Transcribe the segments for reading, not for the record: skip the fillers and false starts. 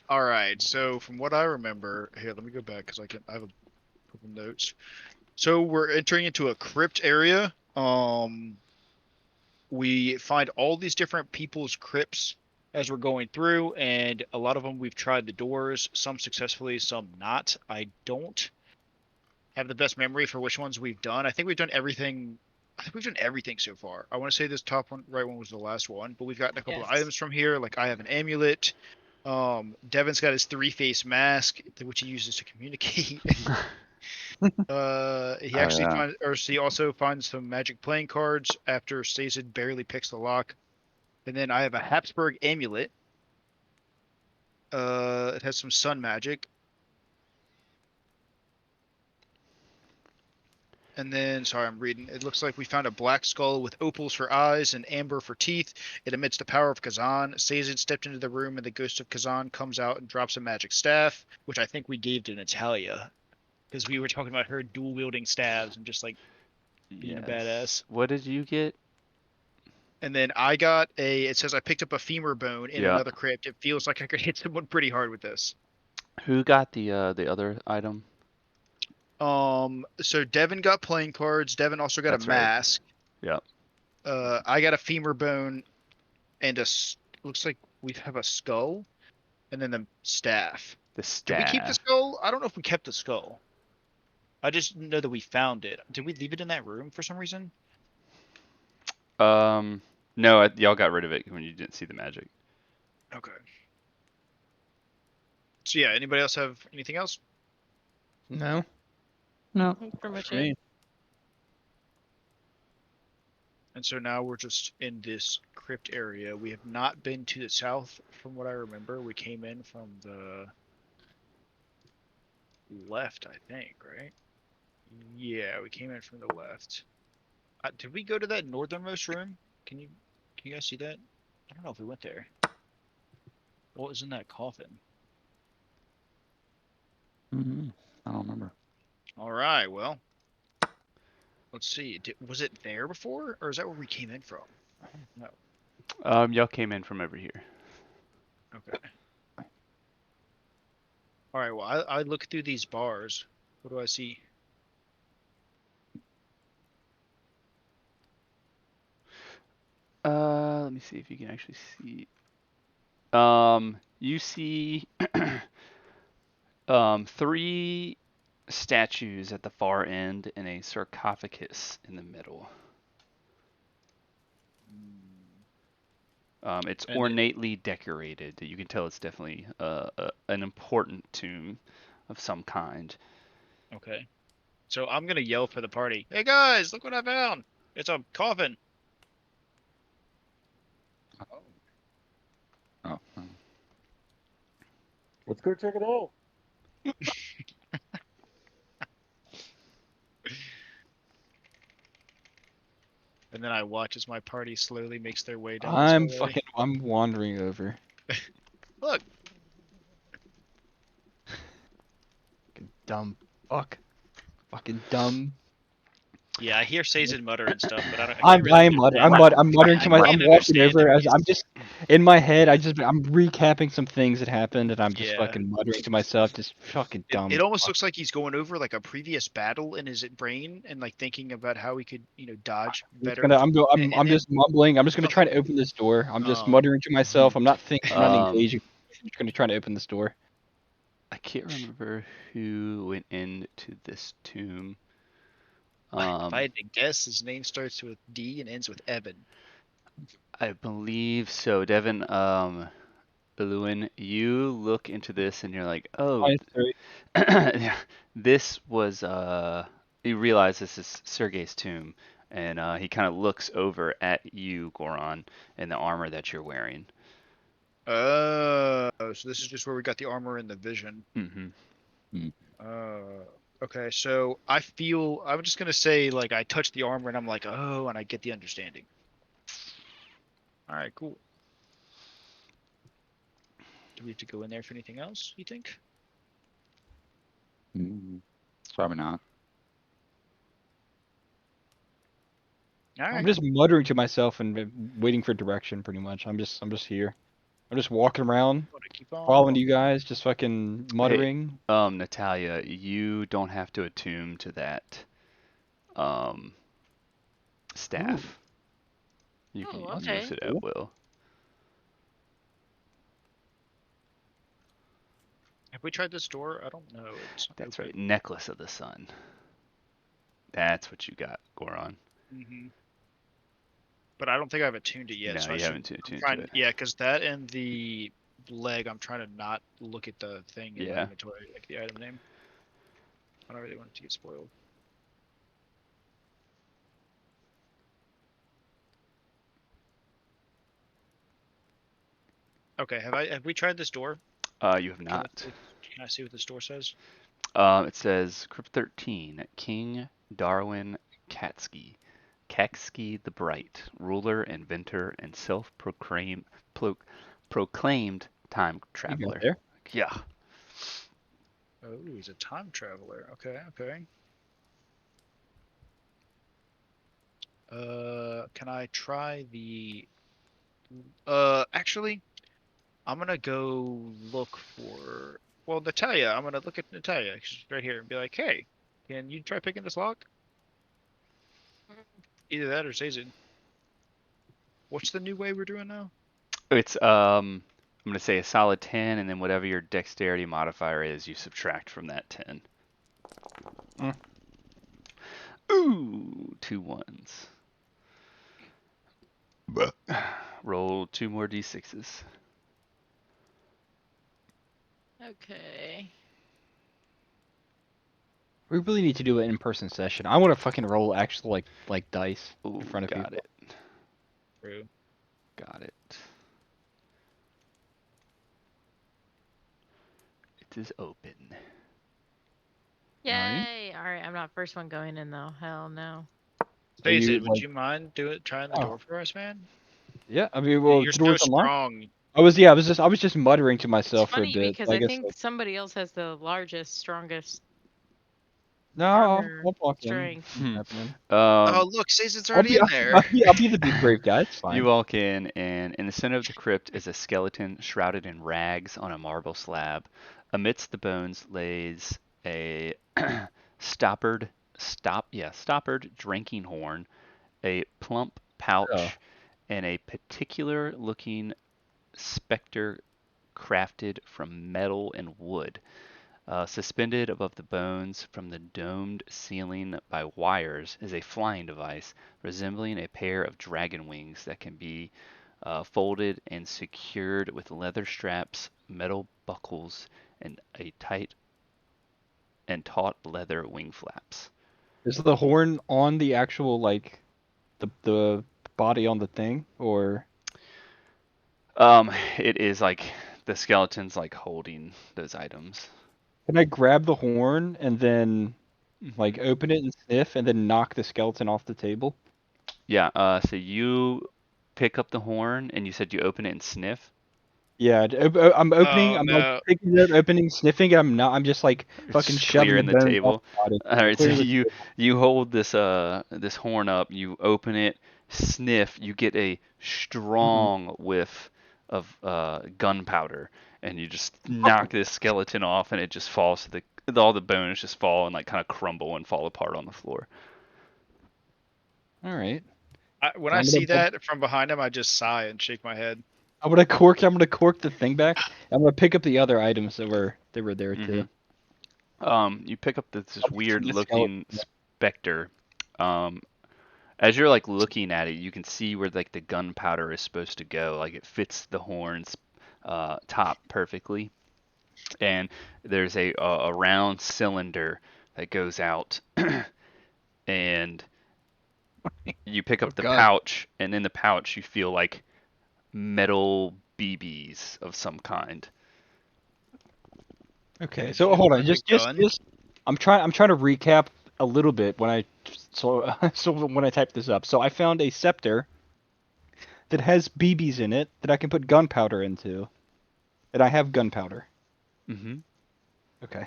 All right. So from what I remember, here, let me go back because I have a couple notes. So we're entering into a crypt area. We find all these different people's crypts as we're going through, and a lot of them we've tried the doors, some successfully, some not. I don't have the best memory for which ones we've done. I think we've done everything. I think we've done everything so far. I want to say this top one, right one was the last one, but we've gotten a couple of Yes. items from here. Like I have an amulet. Devin's got his three-face mask, which he uses to communicate. He Oh actually yeah. finds, or he also finds some magic playing cards after Stazid barely picks the lock. And then I have a Habsburg amulet. It has some sun magic. And then, sorry, I'm reading. It looks like we found a black skull with opals for eyes and amber for teeth. It emits the power of Kazan. Sazed stepped into the room, and the ghost of Kazan comes out and drops a magic staff, which I think we gave to Natalia because we were talking about her dual wielding staves and just like being a Yes. badass. What did you get? And then I got a. It says I picked up a femur bone in Yeah. another crypt. It feels like I could hit someone pretty hard with this. Who got the other item? So Devin got playing cards. Devin also got a That's right. mask. Yeah. I got a femur bone and looks like we have a skull and then the staff. The Did we keep the staff. skull? I don't know if we kept the skull. I just know that we found it. Did we leave it in that room for some reason? Um, no, y'all got rid of it when you didn't see the magic. Okay. So yeah, anybody else have anything else? No. No. Pretty much For it. me. And so now we're just in this crypt area. We have not been to the south from what I remember. We came in from the left, I think, right? Yeah, we came in from the left. Did we go to that northernmost room? Can you guys see that? I don't know if we went there. What was in that coffin? I don't remember. All right, well, let's see. Was it there before, or is that where we came in from? I don't know. Y'all came in from over here. Okay. All right. Well, I look through these bars. What do I see? Let me see if you can actually see. You see, three statues at the far end and a sarcophagus in the middle. It's And ornately decorated. You can tell it's definitely an important tomb of some kind. okay. So I'm gonna yell for the party. Hey guys, look what I found! It's a coffin. Oh. Oh. Let's go check it out. And then I watch as my party slowly makes their way down this hallway. I'm wandering over. Look, Fucking dumb fuck. Fucking dumb. yeah, I hear Sazed mutter and stuff, but I can't I'm really I'm muttering to I myself. can't I'm walking understand over him. as I'm just in my head. I'm recapping some things that happened, and I'm just Yeah. fucking muttering to myself. Just fucking dumb. It almost looks like he's going over like a previous battle in his brain and like thinking about how he could, dodge better. I'm And then just mumbling. I'm just gonna try to something. open this door. I'm just Oh, muttering to myself. I'm not thinking. I'm not Um, engaging. I'm just gonna try to open this door. I can't remember who went into this tomb. if I had to guess, his name starts with D and ends with Evan. I believe so. Devin, Lewin, you look into this and you're like, oh, yeah, this was, you realize this is Sergei's tomb. And he kind of looks over at you, Goron, in the armor that you're wearing. Oh, so this is just where we got the armor and the vision. Mm-hmm. Okay, so I'm just gonna say like I touch the armor and I'm like, oh, and I get the understanding. All right, cool. Do we have to go in there for anything else, you think? Probably not. All I'm right. just muttering to myself and waiting for direction. Pretty much. I'm just here. I'm just walking around, Wanna keep on following walking? you guys, just fucking muttering. Natalia, you don't have to attune to that staff. You can Oh, use okay. it Cool. at will. Have we tried this door? I don't know. It's not That's open. right. Necklace of the Sun. That's what you got, Goron. Mm-hmm. But I don't think I've attuned it yet. No, So I you should. haven't I'm attuned to trying. it. Yeah, because that and the leg, I'm trying to not look at the thing in my Yeah. inventory, like the item name. I don't really want it to get spoiled. Okay, have we tried this door? You have Can not. Can I see what this door says? It says Crypt 13, King Darwin Katsky. Katsky the Bright, ruler, inventor, and self-proclaimed time You got traveler. there. Yeah. Oh, he's a time traveler. Okay, okay. Can I try the? Actually, I'm gonna go look for. Well, Natalia. I'm gonna look at Natalia. She's right here and be like, "Hey, can you try picking this lock?" Either that or Zazid. What's the new way we're doing now? It's I'm gonna say a solid 10, and then whatever your dexterity modifier is, you subtract from that 10. Mm. Ooh, 2 ones. Roll 2 more d6s. Okay. We really need to do an in-person session. I want to fucking roll actual like dice Ooh, in front of got people. it. True. Got it. It is open. Yay! Alright, I'm not first one going in though. Hell no. Are you, Zazid, would like- you mind trying the Oh. door for us, man? Yeah, I mean, well, You're the so door's unlocked. strong. I was just muttering to It's myself for a funny bit. because so I I guess think somebody else has the largest, strongest no, armor I'll walk in. strength. Hmm. Happening. Oh, look, Zazid's I'll already be, in there. I'll be the big brave guy. It's fine. You walk in, and in the center of the crypt is a skeleton shrouded in rags on a marble slab. Amidst the bones lays a stoppered drinking horn, a plump pouch, Oh. and a particular looking specter crafted from metal and wood. Suspended above the bones from the domed ceiling by wires is a flying device resembling a pair of dragon wings that can be folded and secured with leather straps, metal buckles, and a tight and taut leather wing flaps. Is the horn on the actual like the body on the thing, or It is like the skeleton's like holding those items. can I grab the horn and then like open it and sniff and then knock the skeleton off the table? Yeah, so you pick up the horn and you said you open it and sniff. Yeah, I'm opening. Oh, I'm no. like picking it up, opening, sniffing. I'm not. I'm just like fucking Just shoving clearing the the bones table. off the body. All right, so Clearing the you hold this horn up, you open it, sniff, you get a strong whiff of gunpowder, and you just knock this skeleton off, and it just falls to all the bones just fall and like kind of crumble and fall apart on the floor. All right. When So I I'm see gonna- that from behind him, I just sigh and shake my head. I'm gonna cork the thing back. I'm gonna pick up the other items that were there too. You pick up this I'll weird put the looking skeleton- specter. As you're like looking at it, you can see where like the gunpowder is supposed to go. Like it fits the horn's top perfectly, and there's a round cylinder that goes out, and you pick up Oh, the God. pouch, and in the pouch you feel like metal BBs of some kind. Okay, Did so you hold on, equip a just gun? I'm trying to recap a little bit when I when I type this up. So I found a scepter that has BBs in it that I can put gunpowder into. And I have gunpowder. Mm-hmm. Okay.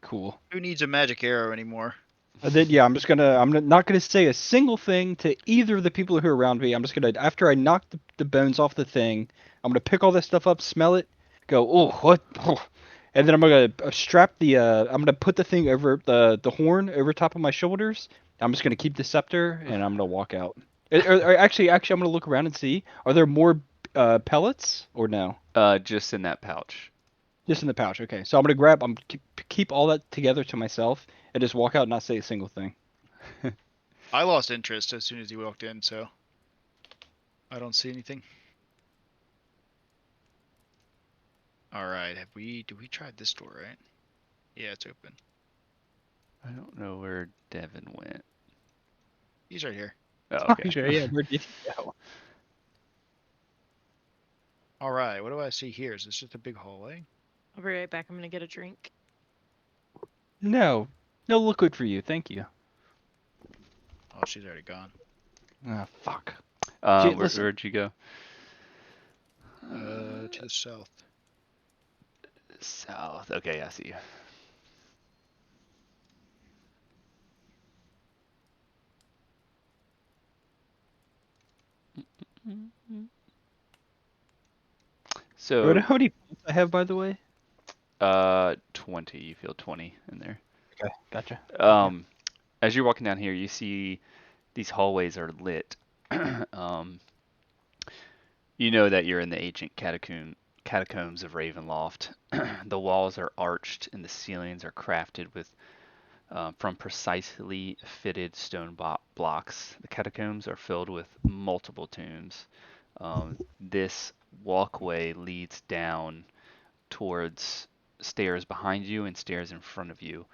Cool. Who needs a magic arrow anymore? Then yeah, I'm not gonna say a single thing to either of the people who are around me. I'm just gonna, after I knock the bones off the thing, I'm gonna pick all this stuff up, smell it, go, oh what, and then I'm gonna strap I'm gonna put the thing over the horn over top of my shoulders. I'm just gonna keep the scepter and I'm gonna walk out. Or actually, I'm gonna look around and see, are there more pellets or no? Just in that pouch. Just in the pouch. Okay, so I'm keep all that together to myself and just walk out and not say a single thing. I lost interest as soon as you walked in, so I don't see anything. All right, did we tried this door, right? Yeah, it's open. I don't know where Devin went. He's right here. Oh, okay. Sure, yeah, where did he go? All right, what do I see here? Is this just a big hallway? I'll be right back. I'm gonna get a drink. No liquid for you, thank you. Oh, she's already gone. Ah, fuck. Gee, listen. Where'd you go? To the south. South. Okay, I see you. So, How many points I have, by the way? 20. You feel 20 in there. Okay, gotcha. As you're walking down here, you see these hallways are lit. You know that you're in the ancient catacombs of Ravenloft. The walls are arched and the ceilings are crafted with from precisely fitted stone blocks. The catacombs are filled with multiple tombs. This walkway leads down towards stairs behind you and stairs in front of you.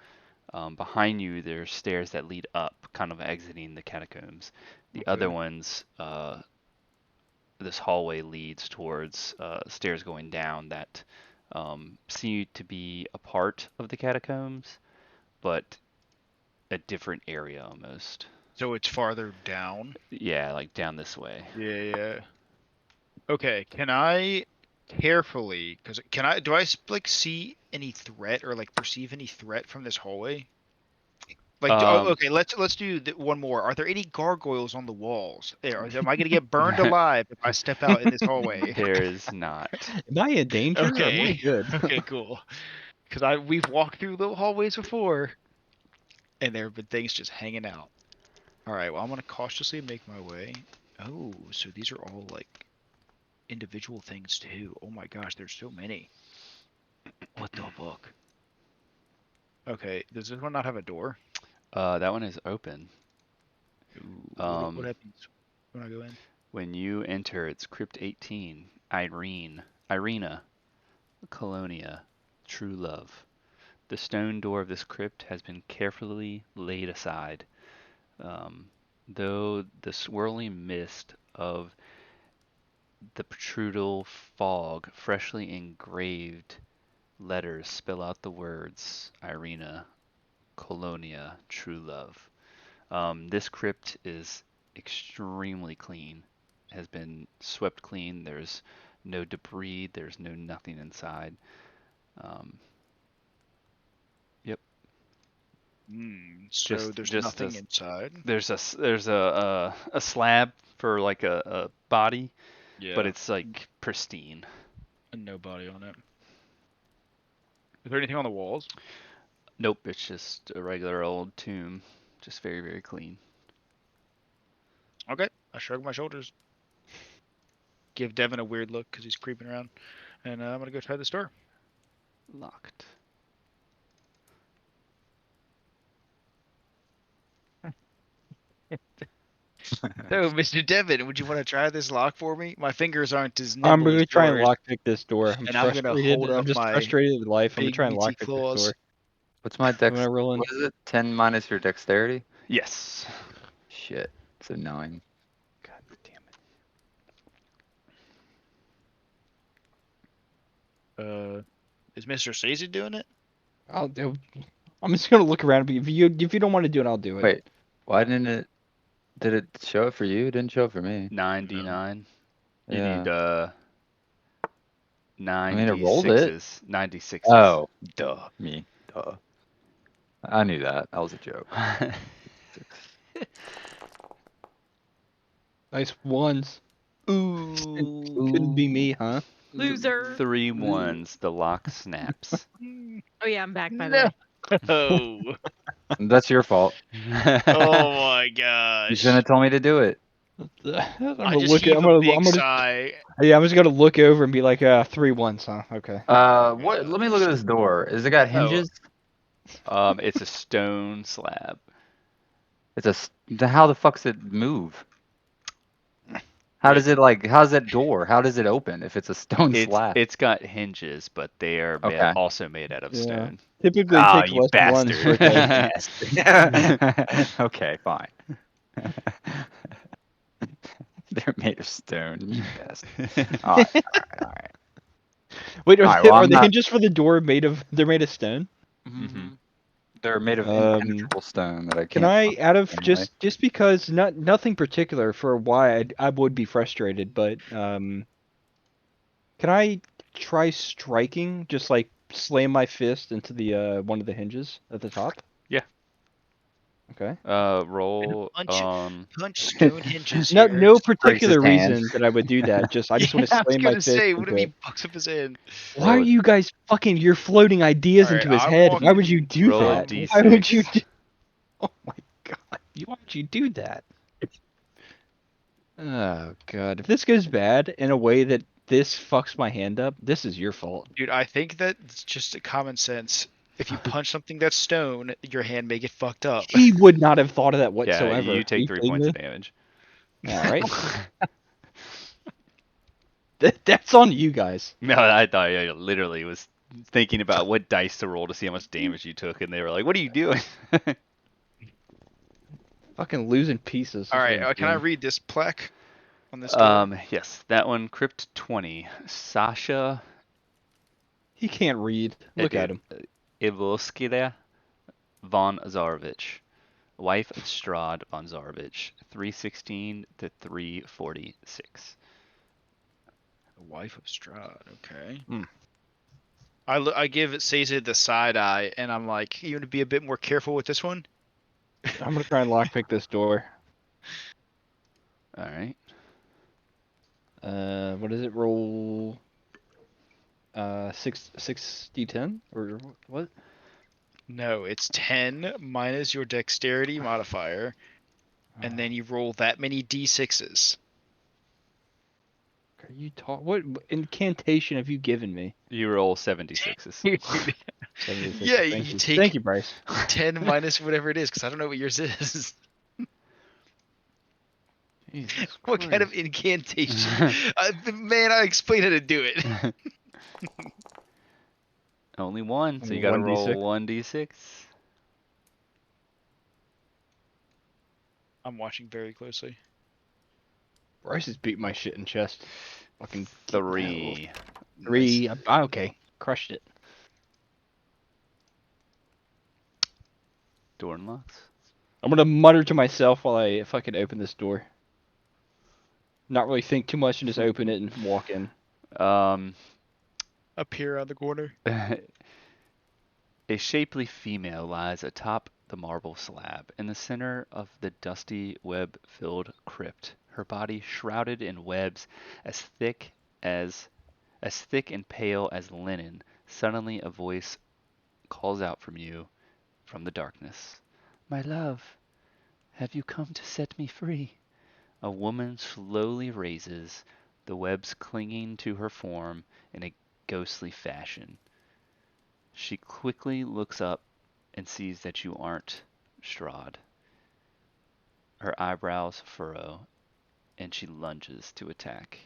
Behind you, there's stairs that lead up, kind of exiting the catacombs. The other ones, this hallway leads towards stairs going down that seem to be a part of the catacombs, but a different area almost. So it's farther down? Yeah, like down this way. Yeah. Okay, can I carefully, do I like see any threat or like perceive any threat from this hallway? Like, okay, let's do one more. Are there any gargoyles on the walls? Am I gonna get burned alive if I step out in this hallway? There is not. Am I in danger? Or am I Okay. good? Okay, cool. Because we've walked through little hallways before, and there have been things just hanging out. All right, well, I'm gonna cautiously make my way. Oh, so these are all like individual things too. Oh my gosh, there's so many. What the fuck? Okay, does this one not have a door? That one is open. Ooh, what happens when I go in? When you enter, it's Crypt 18, Irina, Colonia, True Love. The stone door of this crypt has been carefully laid aside, though the swirling mist of the protrudal fog, freshly engraved letters spell out the words Irina, Colonia, True Love. This crypt is extremely clean, has been swept clean. There's no debris, there's no nothing inside. Yep. So Just- there's just nothing a- inside. There's a slab for like a body, Yeah. but it's like pristine. and no body on it. Is there anything on the walls? Nope, it's just a regular old tomb, just very, very clean. Okay, I shrug my shoulders. Give Devin a weird look because he's creeping around, and I'm gonna go try the door. Locked. So, Mr. Devin, would you want to try this lock for me? My fingers aren't as nimble I'm gonna as try and yours. lockpick this door. I'm And I'm gonna frustrated. hold I'm up just my frustrated with life. I'm gonna big try and meaty lockpick this claws. door. What's my I'm dex? gonna roll in. What is it? 10 minus your dexterity? Yes. Shit. It's a 9. God damn it. Is Mr. Stacey doing it? I'll do. I'm just gonna look around. If you don't want to do it, I'll do it. Wait, why didn't it? Did it show it for you? It didn't show it for me. 9d9. You Yeah. need 9 mean, it rolled it. 96s. Oh, duh. Me. Duh. I knew that. That was a joke. Nice ones. Ooh. Couldn't be me, huh? Loser. 3 ones. The lock snaps. Oh yeah, I'm back by No. the way. Oh. That's your fault. Oh my You gosh. shouldn't have told me to do it. I'm gonna I just look. heave I'm a gonna. big I'm gonna. sigh. Yeah, I'm just gonna look over and be like, 3 ones, huh? Okay. What? Let me look at this door. Is it got hinges? It's a stone slab. It's how the fuck's it move? How does it how's that door? How does it open if it's a stone slab? It's got hinges, but they are Okay. also made out of Yeah. stone. Typically, it Oh, takes you less than one. bastard. for You it. bastard. Okay, fine. They're made of stone. You bastard. All right. Wait, Alright, well, are I'm the not- hinges for the door made of? They're made of stone. Mhm. They're made of Um, impenetrable stone that I Can can't. I, out of anyway. just because nothing particular for why I would be frustrated, but can I try striking? Just like slam my fist into the one of the hinges at the top. Yeah. Okay. Roll. Punch stone hinges No, here. no Just breaks his particular hand. reason that I would do that. Just I just want to Yeah, I was slam my gonna fist say, what if into he it. bucks up his hand? Why are Roll it. you guys fucking? You're floating ideas Alright, into his I'm head. Why walking- would you do Roll a that? D6. Why would you? Oh my god! Why would you do that? Oh god! If this goes bad in a way that this fucks my hand up, this is your fault. Dude, I think that it's just a common sense. If you punch something that's stone, your hand may get fucked up. He would not have thought of that Yeah, whatsoever. you Are take 3 kidding points me? of damage. All right. That's on you guys. No, I thought I literally was thinking about what dice to roll to see how much damage you took, and they were like, "What are you doing?" Fucking losing pieces. All That's right, what I'm can I doing. read this plaque on this door? Yes, that one, Crypt 20. Sasha He can't read. Look at him. Ivoskida von Zarovich, wife of Strahd von Zarovich, 316 to 346. The wife of Strahd. Okay. Hmm. I give Sazed the side eye, and I'm like, you want to be a bit more careful with this one? I'm gonna try and lockpick this door. All right. What is it? Roll. 6d10 or what? No, it's 10 minus your dexterity modifier, and then you roll that many d6s. Are you what incantation have you given me? You roll 76s. 76. Yeah, Thank you you. take- Thank you, Bryce. 10 minus whatever it is, because I don't know what yours is. Jesus What kind of Christ. incantation? Man, I explained how to do it. Only one, so Only you gotta 1d6? roll 1d6. I'm watching very closely. Bryce has beat my shit in chest. Fucking 3. 3. Okay, crushed it. Door unlocks. I'm gonna mutter to myself while I fucking open this door. Not really think too much and just open it and walk in. Up here on the corner. A shapely female lies atop the marble slab in the center of the dusty, web-filled crypt, her body shrouded in webs as thick and pale as linen. Suddenly a voice calls out from you from the darkness. "My love, have you come to set me free?" A woman slowly raises, the webs clinging to her form in a ghostly fashion. She quickly looks up and sees that you aren't Strahd. Her eyebrows furrow, and she lunges to attack.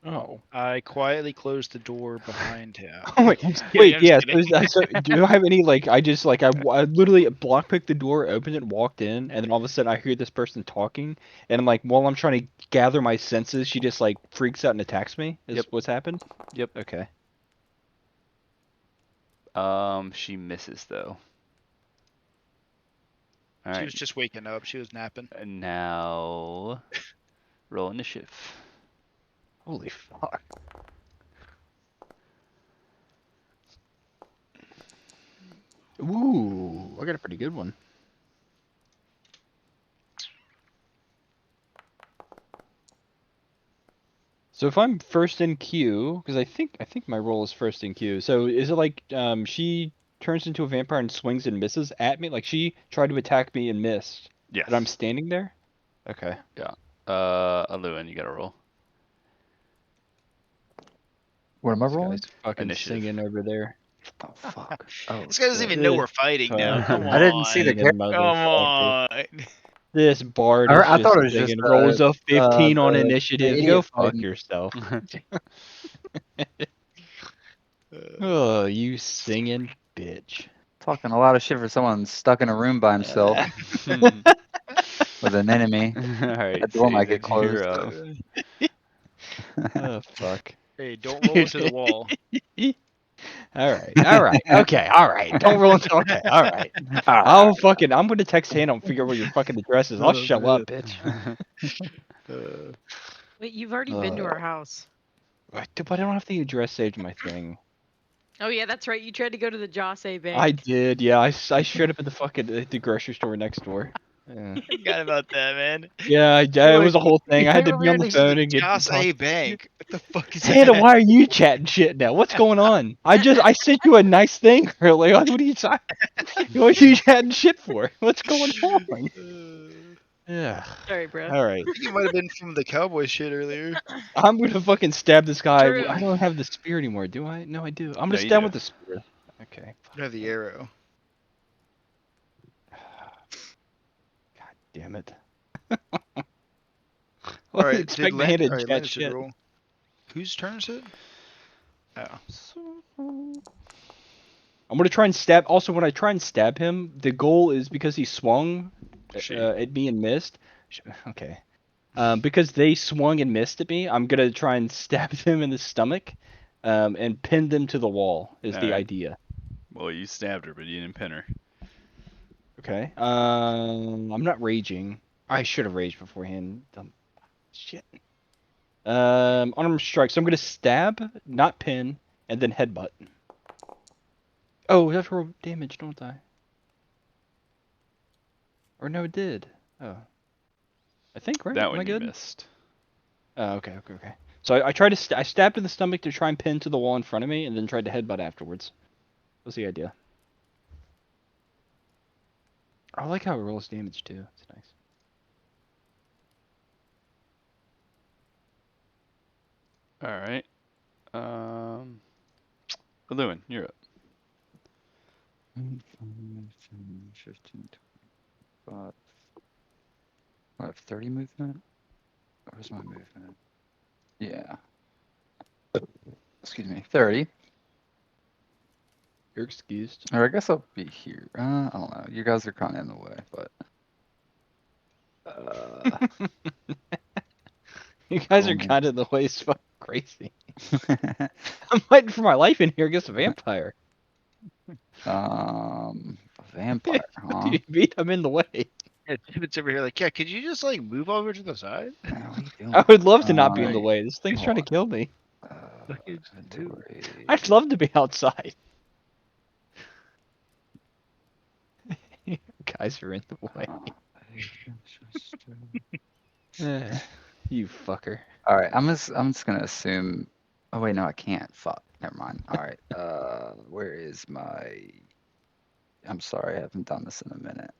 Oh. I quietly closed the door behind him. Oh wait, I'm just kidding, wait, I'm just yeah. kidding. So do I have any I just I literally blockpicked the door, opened it, walked in, and then all of a sudden I hear this person talking, and I'm like, while I'm trying to gather my senses, she just freaks out and attacks me. Is Yep. what's happened? Yep. Okay. She misses though. She Alright, was just waking up. She was napping. now roll initiative. Holy fuck. Ooh. I got a pretty good one. So if I'm first in queue, because I think my role is first in queue. So is it like she turns into a vampire and swings and misses at me? Like she tried to attack me and missed, Yes. but I'm standing there? Okay. Aluin, you got to roll. What am I This rolling? guy's fucking Initiative. singing over there. Oh fuck. Oh, This guy doesn't shit. even know we're fighting now. Come on. I didn't see the Singing character. Come motherfucker. on. This bard I is thought just it was just, singing. Rolls a 15 on the initiative. idiot Go fuck fighting. yourself. Uh, Oh, you singing bitch. Talking a lot of shit for someone stuck in a room by himself with an enemy. All right. That door might get Phasix, you're closed. up. Oh fuck. Hey, don't roll into the wall. All right, okay, all right. Don't roll into. Okay, all right. I'm gonna text Hannah and figure out what your fucking address is. I'll show up, bitch. Wait, you've already been to our house. But I don't have the address saved in my thing. Oh yeah, that's right. You tried to go to the Joss A Bank. I did, yeah. I showed up at the fucking the grocery store next door. Yeah, Forgot about that, man. yeah, it was a whole thing. I had to be on the phone and get. Joss A Bank. What the fuck is Hannah, that? why are you chatting shit now? What's going on? I sent you a nice thing earlier. What are you what are you chatting shit for? What's going on? Yeah. Sorry, bro. All right. You might have been from the cowboy shit earlier. I'm gonna fucking stab this guy. True. I don't have the spear anymore, do I? No, I do. I'm No, gonna you stab do. with the spear. Okay. You have the arrow. God damn it. All right, Expect did my hand Len- to all right, chat Len should shit. roll. Whose turn is it? Oh. I'm gonna try and stab. Also, when I try and stab him, the goal is because he swung at me and missed. Okay. Because they swung and missed at me, I'm gonna try and stab them in the stomach, and pin them to the wall. Is the Alright. idea. Well, you stabbed her, but you didn't pin her. Okay. I'm not raging. I should have raged beforehand. Dumb shit. Unarmed strike. So I'm gonna stab, not pin, and then headbutt. Oh, that's for damage, don't I? Or no, it did. Oh. I think, right? That Am one I you good? missed. Oh, okay. So I tried to I stabbed in the stomach to try and pin to the wall in front of me, and then tried to headbutt afterwards. What's the idea? I like how it rolls damage too. It's nice. All right. Lewin, you're up. 15, 25. I have 30 movement? Where's my movement? Yeah. Excuse me, 30. You're excused. Or I guess I'll be here. I don't know. You guys are kind of in the way, but. You guys are man. kind of in the way. It's fucking crazy. I'm fighting for my life in here against a vampire. A vampire, huh? You beat him in the way. Yeah, Tibbet's over here like, yeah, could you just like move over to the side? What are you doing? I would love to not be in the Alright. way. This thing's trying to kill me. Fucking Inventory. I'd love to be outside. You guys are in the way. You fucker. All right, I'm just gonna assume. Oh wait, no, I can't. Fuck. Never mind. All right. Where is my? I'm sorry, I haven't done this in a minute.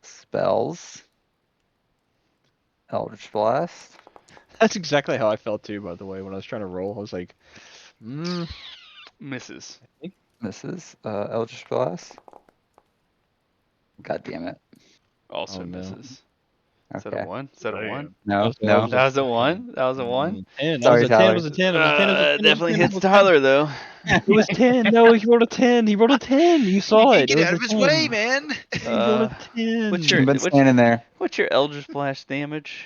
Spells. Eldritch Blast. That's exactly how I felt too, by the way, when I was trying to roll. I was like, Misses. Misses. Eldritch Blast. God damn it. Also Oh, no. misses. Is that Okay. a 1? Is that a 1? No, That no. was That was a 1? That was a 1? 10. Sorry, That Tyler. was a 10. It was a 10. It was a 10. It was a 10. Definitely It hits was 10. Tyler, though. It was 10. No, he rolled a 10. He rolled a 10. You saw it. Get It was out a of his 10. way, man. He rolled a 10. what's I've your- been standing there. What's your Eldritch Blast damage?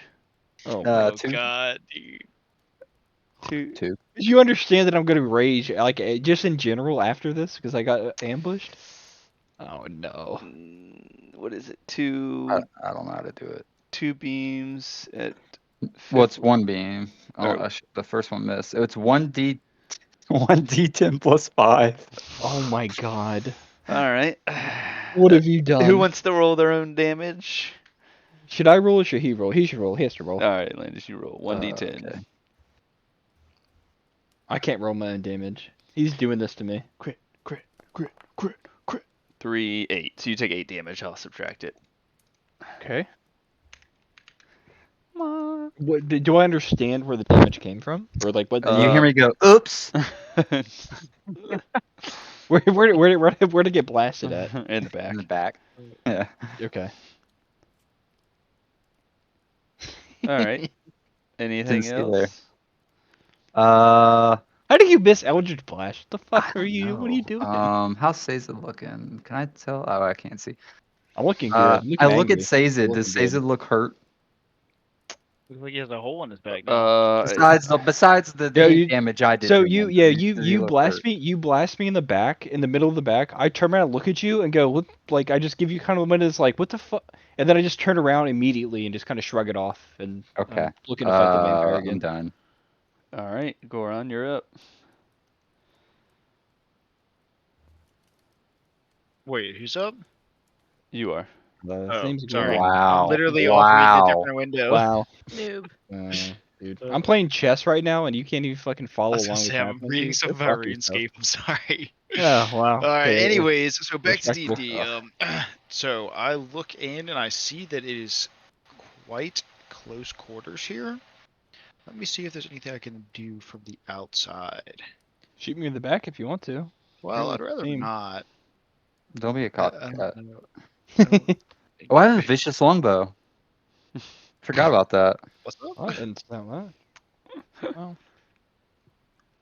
Oh, Oh 2. god, dude. 2. Did you understand that I'm going to rage, like, just in general after this? Because I got ambushed? Oh, no. What is it? 2 I don't know how to do it. 2 beams at. Well, it's one beam. Oh, Or- the first one missed. It's 1d10 plus 5. Oh, my God. All right. What have you done? Who wants to roll their own damage? Should I roll or should he roll? He should roll. He has to roll. All right, Landis, you roll 1d10. Okay. I can't roll my own damage. He's doing this to me. Crit. 3, 8. So you take 8 damage. I'll subtract it. Okay. What, do I understand where the damage came from? Or like what? You hear me go, oops. Where did it get blasted at? In the back. In the back. Yeah. Okay. All right. Anything see there. else? How do you miss Eldritch Blast? What the fuck I are don't you? What are you know. doing? How's Sazed looking? Can I tell? Oh, I can't see. I'm looking good. I'm I looking look at angry. Sazed. Does Looking good. Sazed look hurt? Looks like he has a hole in his back now. Besides the Yeah, damage I did. So to him, does he you look blast hurt? me. You blast me in the back, in the middle of the back. I turn around and look at you and go, "What?" Like I just give you kind of a minute. It's like, "What the fuck?" And then I just turn around immediately and just kind of shrug it off and Okay. looking to fight the vampire I'm again. done. All right, Goron, you're up. Wait, who's up? You are. Oh, Name's sorry. Goron. Wow. I'm literally offering the Wow. different window. Wow. Noob. Dude. I'm playing chess right now and you can't even fucking I follow was along gonna with say, I'm happening, reading dude. stuff Go about fuck yourself. RuneScape. I'm sorry. Oh, wow. All right. Okay, Anyways, so back to respectable. D&D. So I look in and I see that it is quite close quarters here. Let me see if there's anything I can do from the outside. Shoot me in the back if you want to. Well, Really I'd rather same. not. Don't be a I copycat. don't know. I don't think- Oh, I have a vicious longbow. Forgot about that. What's up? What? And so that. Well,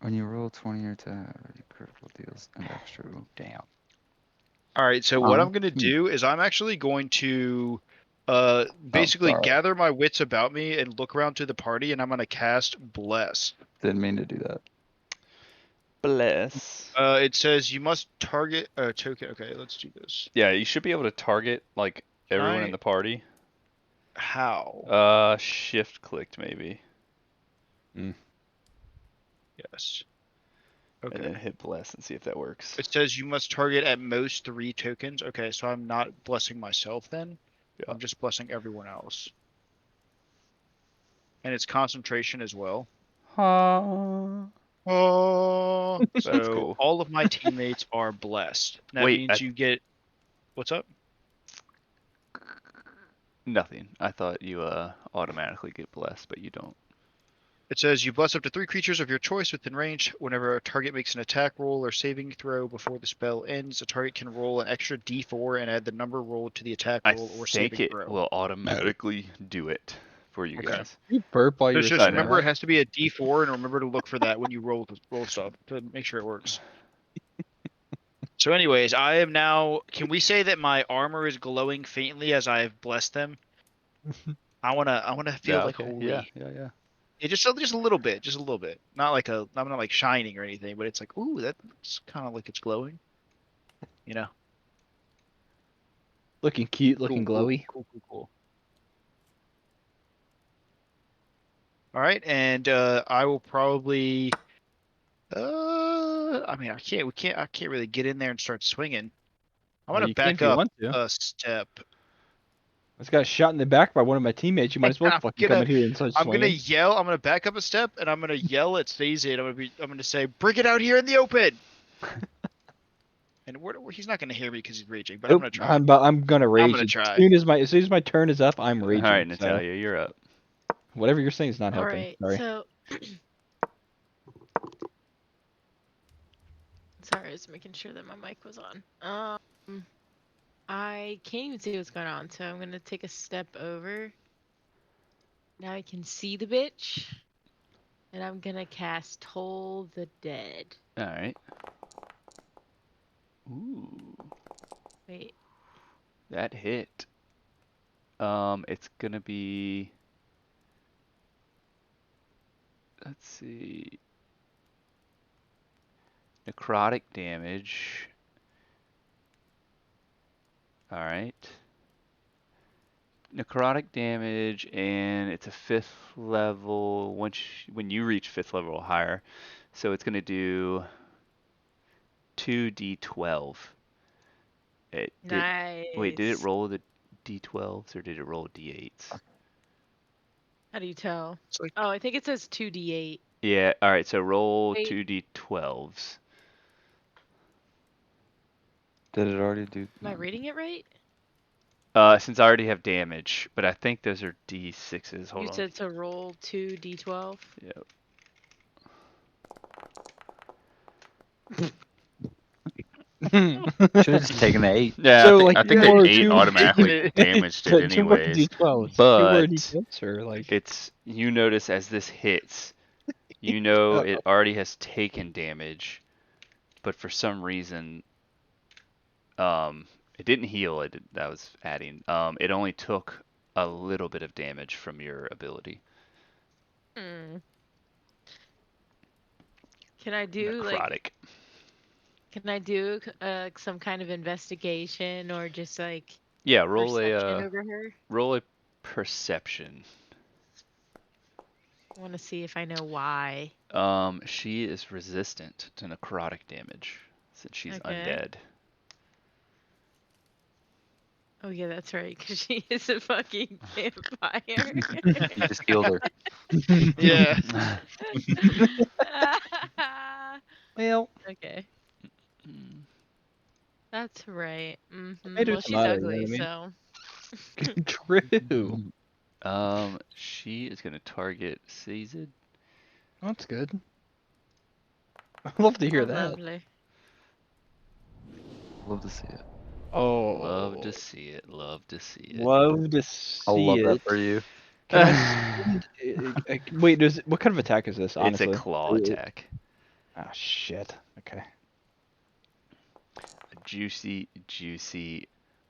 When you roll 20 or 10, critical deals an extra. Damn. All right, so what Uh-huh. I'm gonna do is I'm actually going to basically sorry. gather my wits about me and look around to the party, and I'm gonna cast Bless. Didn't mean to do that. Bless. It says you must target a token. Okay, let's do this. Yeah, you should be able to target like everyone in I- the party. How? Shift clicked maybe, Yes. and then Okay. hit bless and see if that works. It says you must target at most 3 tokens. Okay, so I'm not blessing myself then. Yeah. I'm just blessing everyone else. And it's concentration as well. Oh, That's so cool. all of my teammates are blessed. That Wait, means you get. What's up? Nothing. I thought you automatically get blessed, but you don't. It says you bless up to 3 creatures of your choice within range. Whenever a target makes an attack roll or saving throw before the spell ends, a target can roll an extra D4 and add the number rolled to the attack I roll or think saving it throw. will automatically do it for you Okay. guys. you burp while So you're it's just I saying know. remember it that? has to be a D4 and remember to look for that when you roll stuff to make sure it works. So anyways, I am now. Can we say that my armor is glowing faintly as I have blessed them? I wanna feel Yeah, like okay. holy. Yeah. Yeah, just a little bit, just a little bit. Not like I'm not like shining or anything, but it's like, ooh, that looks kind of like it's glowing. You know. Looking cute, looking glowy. Cool. All right, and I will probably. I mean, I can't really get in there and start swinging. I'm Well, gonna you can back if you up want to. a step. I just got shot in the back by one of my teammates. You might as well I'm fucking gonna- come in here and start I'm gonna swinging. yell. I'm gonna back up a step, and I'm gonna yell at Stacey. I'm gonna say, "Bring it out here in the open." And he's not gonna hear me because he's raging, but I'm Nope, gonna try. I'm gonna rage. gonna As try. soon as my turn is up, I'm raging. All right, so Natalia, you're up. whatever you're saying is not All helping. right. Sorry. So. Sorry, I was making sure that my mic was on. I can't even see what's going on, so I'm gonna take a step over. Now I can see the bitch. And I'm gonna cast Toll the Dead. All right. Ooh, Wait. that hit. It's gonna be. Let's see. Necrotic damage. All right. Necrotic damage, and it's a 5th level. When you reach 5th level or higher, so it's gonna do 2d12. Wait, did it Nice. roll the d12s or did it roll d8s? How do you tell? It's like Oh, I think it says 2d8. Yeah, alright, so roll Wait. 2d12s. Did it already do? Am I reading it right? Since I already have damage, but I think those are d6s. Hold You on. said to roll 2d12. Yep. Should have just taken the 8. Yeah, So, I think, like, I think two the more 8 two- automatically damaged it Two more anyways. D12s. Two But more D12s, or like. it's, you notice as this hits, you know it already has taken damage, but for some reason, it didn't heal. That was adding. It only took a little bit of damage from your ability. Hmm. Can I do like? Necrotic. Can I do some kind of investigation or just like Yeah, roll perception a over her? roll a perception. I want to see if I know why. She is resistant to necrotic damage since she's Okay. undead. Oh yeah, that's right, because she is a fucking vampire. You just healed her. yeah. Well, Okay, Mm, that's right. Tomatoes, Well, she's tomato, you know ugly, what I mean? so. True. she is gonna target Sazed. That's good. I'd love to hear Oh, that. lovely. Love to see it. Oh, Love to see it. Love to see it. love to see I'll love it. that for you. Can I spend, wait, what kind of attack is this? It's Honestly, a claw attack. Ah, shit. Okay. Juicy, juicy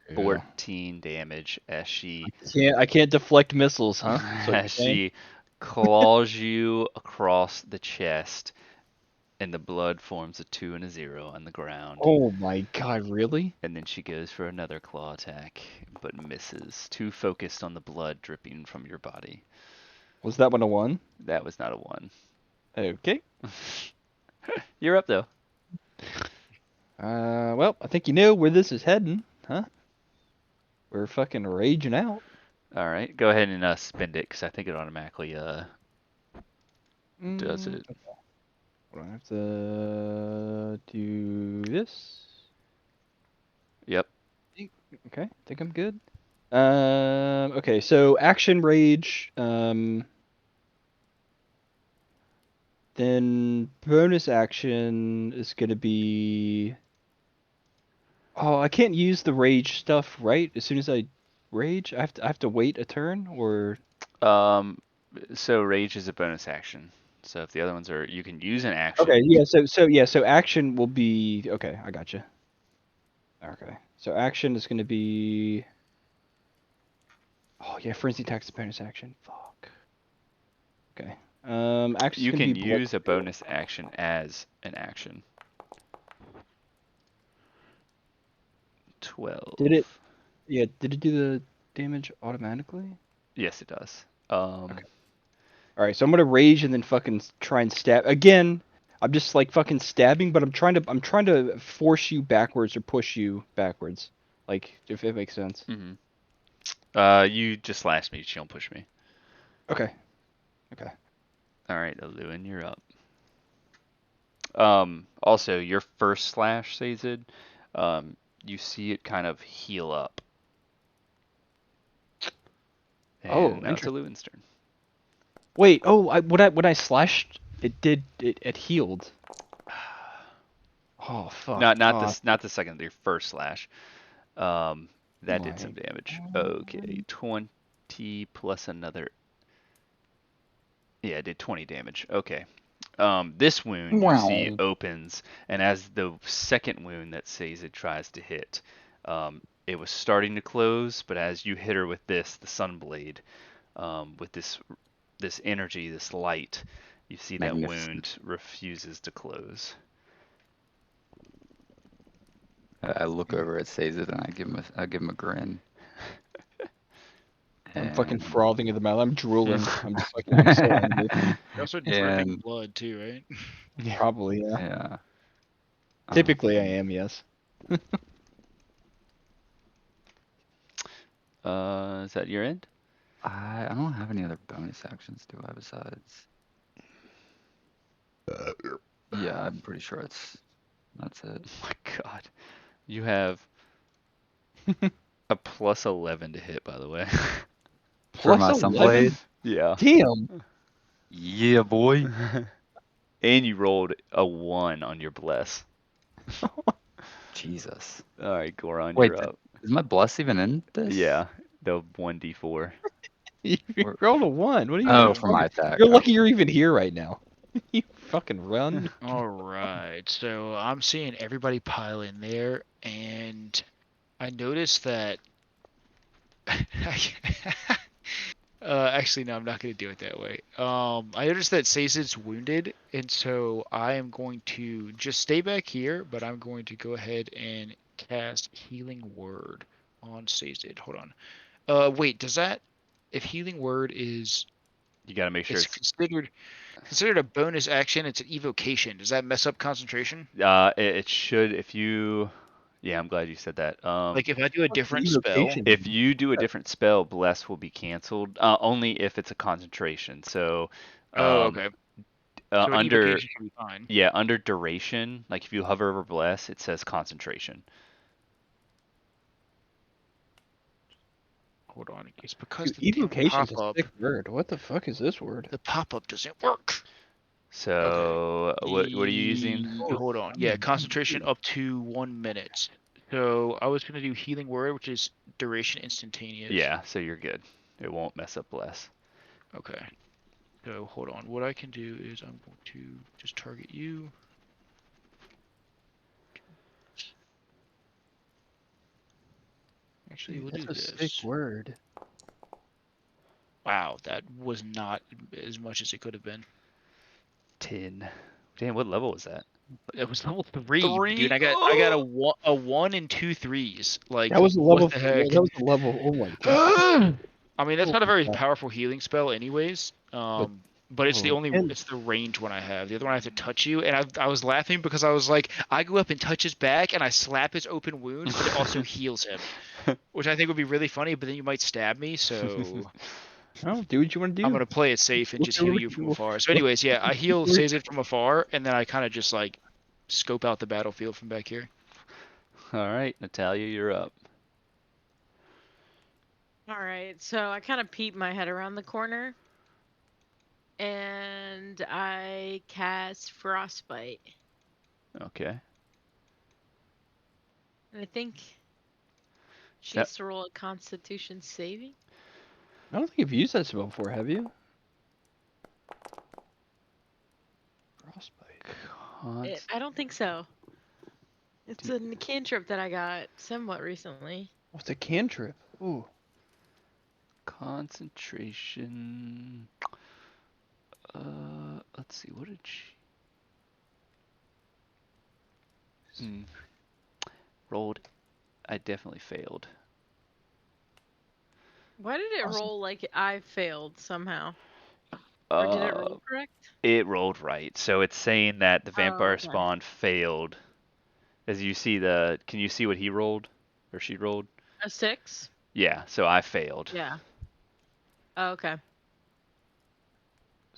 Yeah. 14 damage as she I can't deflect missiles, huh? So as she claws you across the chest, and the blood forms a 2 and a 0 on the ground. Oh my god, really? And then she goes for another claw attack, but misses. Too focused on the blood dripping from your body. Was that one a 1? That was not a 1. Okay. You're up though. Well, I think you know where this is heading, huh? We're fucking raging out. All right, go ahead and spend it because I think it automatically does it. Okay. Hold on, I have to do this. Yep. Okay, I think I'm good. Okay, so action rage. Then bonus action is gonna be. Oh, I can't use the rage stuff, right? As soon as I rage, I have to wait a turn, or So rage is a bonus action. So if the other ones are, you can use an action. okay, yeah. So action will be okay. I gotcha. Okay, so action is gonna be. Oh yeah, frenzy attack's a bonus action. Fuck. Okay. Action. You can use a bonus action as an action. 12. Did it? Yeah. Did it do the damage automatically? Yes, it does. Okay. All right, so I'm gonna rage and then fucking try and stab again. I'm just like fucking stabbing, but I'm trying to force you backwards or push you backwards, like if it makes sense. You just slash me. She don't push me. Okay. Okay. All right, Aluin, you're up. Also, your first slash, Sazed, you see it kind of heal up. And Oh, now it's Aluin's turn. Wait. Oh, when I slashed, it healed. Oh fuck. Not the second, your first slash. That did some damage. Okay, 20 plus another. Yeah, it did 20 damage. Okay. This wound you see opens, and as the second wound that Sazed tries to hit, it was starting to close, but as you hit her with this, the Sunblade, with this energy, this light, you see that wound refuses to close. I look over at Sazed and I give him a grin. I'm fucking frothing in the mouth. I'm drooling. I'm just fucking so angry. You're also dripping blood too, right? Probably, yeah. Yeah. Typically, I am, yes. Is that your end? I don't have any other bonus actions, do I, besides? Yeah, I'm pretty sure that's it. Oh my god. You have a plus 11 to hit, by the way. For Plus my 11? Sunblade? Yeah. Damn. Yeah, boy. And you rolled a 1 on your bless. Jesus. Alright, Goron, Wait, you're up. is my bless even in this? Yeah, the 1d4. You Where- rolled a 1. What are you? Oh, Yeah. for my attack. You're lucky you're even here right now. You fucking run. All right, so I'm seeing everybody pile in there, and I noticed that. Actually, no, I'm not going to do it that way. I noticed that Sazed's wounded, and so I am going to just stay back here, but I'm going to go ahead and cast Healing Word on Sazed. Hold on. Wait, does that, if Healing Word is, You gotta make sure it's considered a bonus action, it's an evocation. Does that mess up concentration? it should, if you, yeah, I'm glad you said that. Like if I do a What's the different spell, evocation? If you do a different spell, bless will be canceled. Only if it's a concentration. So, oh, okay. So an under evocation should be fine. yeah, under duration, like if you hover over bless, it says concentration. Hold on, it's because Dude, the damn evocation's a pop-up, sick word. What the fuck is this word? the pop-up doesn't work. So, what are you using? Hold on. Yeah, concentration up to 1 minute. So I was gonna do Healing Word, which is duration instantaneous. Yeah, so you're good. It won't mess up bless. Okay. So hold on. What I can do is I'm going to just target you. Actually, we'll do That's a this. sick word. Wow, that was not as much as it could have been. 10. Damn, what level was that? It was level 3, Three? dude. I got a 1 and 2 3s. Like That was a what level. the heck? That was a level. Oh my god. I mean, that's Oh not a my very God. powerful healing spell, anyways. But it's the only, and- it's the range one I have. The other one I have to touch you, and I was laughing because I was like, I go up and touch his back, and I slap his open wound, but it also heals him, which I think would be really funny. But then you might stab me, so Oh, do what you want to do. I'm gonna play it safe and Look just over heal you from afar. So, anyways, yeah, I heal Sazed from afar, and then I kind of just like scope out the battlefield from back here. Alright, Natalia, you're up. All right, so I kind of peep my head around the corner, and I cast Frostbite. Okay. And I think she Yep. has to roll a Constitution saving. I don't think you've used that spell before, have you? Frostbite. I don't think so. It's a cantrip that I got somewhat recently. What's a cantrip? Ooh. Concentration. Let's see, what did she... Rolled. I definitely failed. Why did it Awesome. roll like I failed somehow? Or did it roll correct? It rolled right. So it's saying that the vampire okay. spawn failed. As you see the... Can you see what he rolled? Or she rolled? A 6? Yeah, so I failed. Yeah. Oh, okay.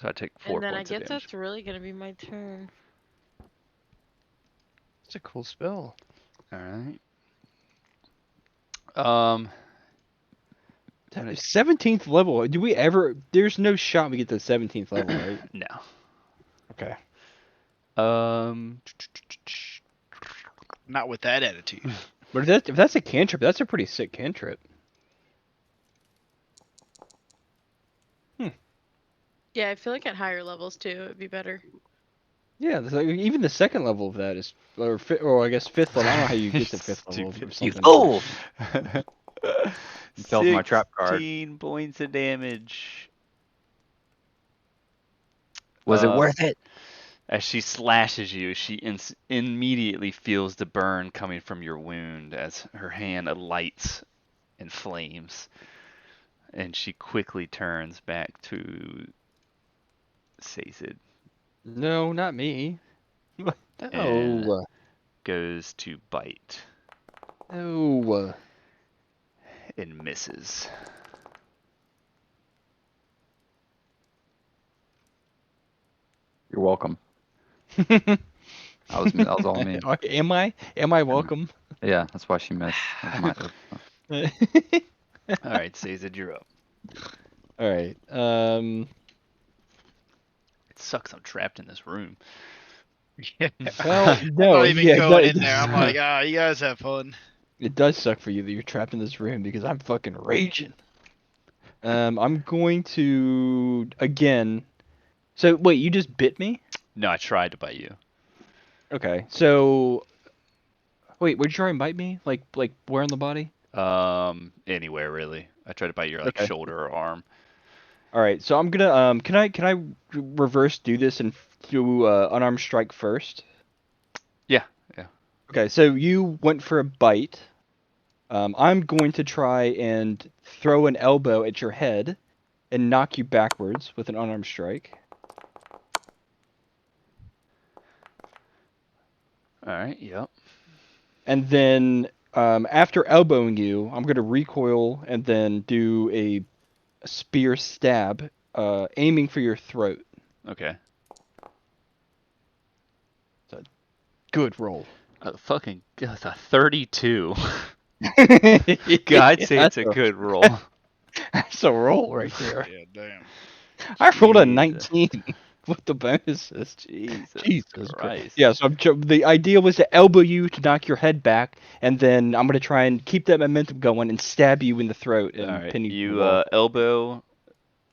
So I took 4 And then I points of guess damage. that's really gonna be my turn. It's a cool spell. Alright. 17th level. Do we ever? There's no shot we get to the 17th level, right? No. Okay. Not with that attitude. But if that's a cantrip, that's a pretty sick cantrip. Yeah, I feel like at higher levels too, it'd be better. Yeah, even the second level of that is, or I guess 5th level. I don't know how you get to 5th level or Stupid. something. Oh! You fell for my trap card. 16 points of damage. Was it worth it? As she slashes you, she immediately feels the burn coming from your wound as her hand lights and flames. And she quickly turns back to Sazed. No, not me. And No. goes to bite. No. and misses. You're welcome. That was all me. Am I? Am I welcome? Yeah, that's why she missed. All right, Sazed, you're up. All right. It sucks. I'm trapped in this room. Yeah. Well, I'm no, not even yeah, going no, in there. I'm like, you guys have fun. it does suck for you that you're trapped in this room because I'm fucking raging. I'm going to again. So wait, you just bit me? No, I tried to bite you. Okay. So wait, would you try and bite me? Like where on the body? Anywhere really. I tried to bite your like Okay. shoulder or arm. All right. So I'm gonna can I reverse do this and do unarmed strike first? Yeah, yeah. Okay. So you went for a bite. I'm going to try and throw an elbow at your head and knock you backwards with an unarmed strike. All right. Yep. And then after elbowing you, I'm going to recoil and then do a spear stab, aiming for your throat. Okay. Good roll. Fucking that's a 32. God, I'd say it's a good roll. That's a roll right there. Yeah, damn. I rolled a Jesus. 19 with the bonuses. Jesus Christ. Yeah, so the idea was to elbow you to knock your head back, and then I'm going to try and keep that momentum going and stab you in the throat and All right. pin you to the You wall. elbow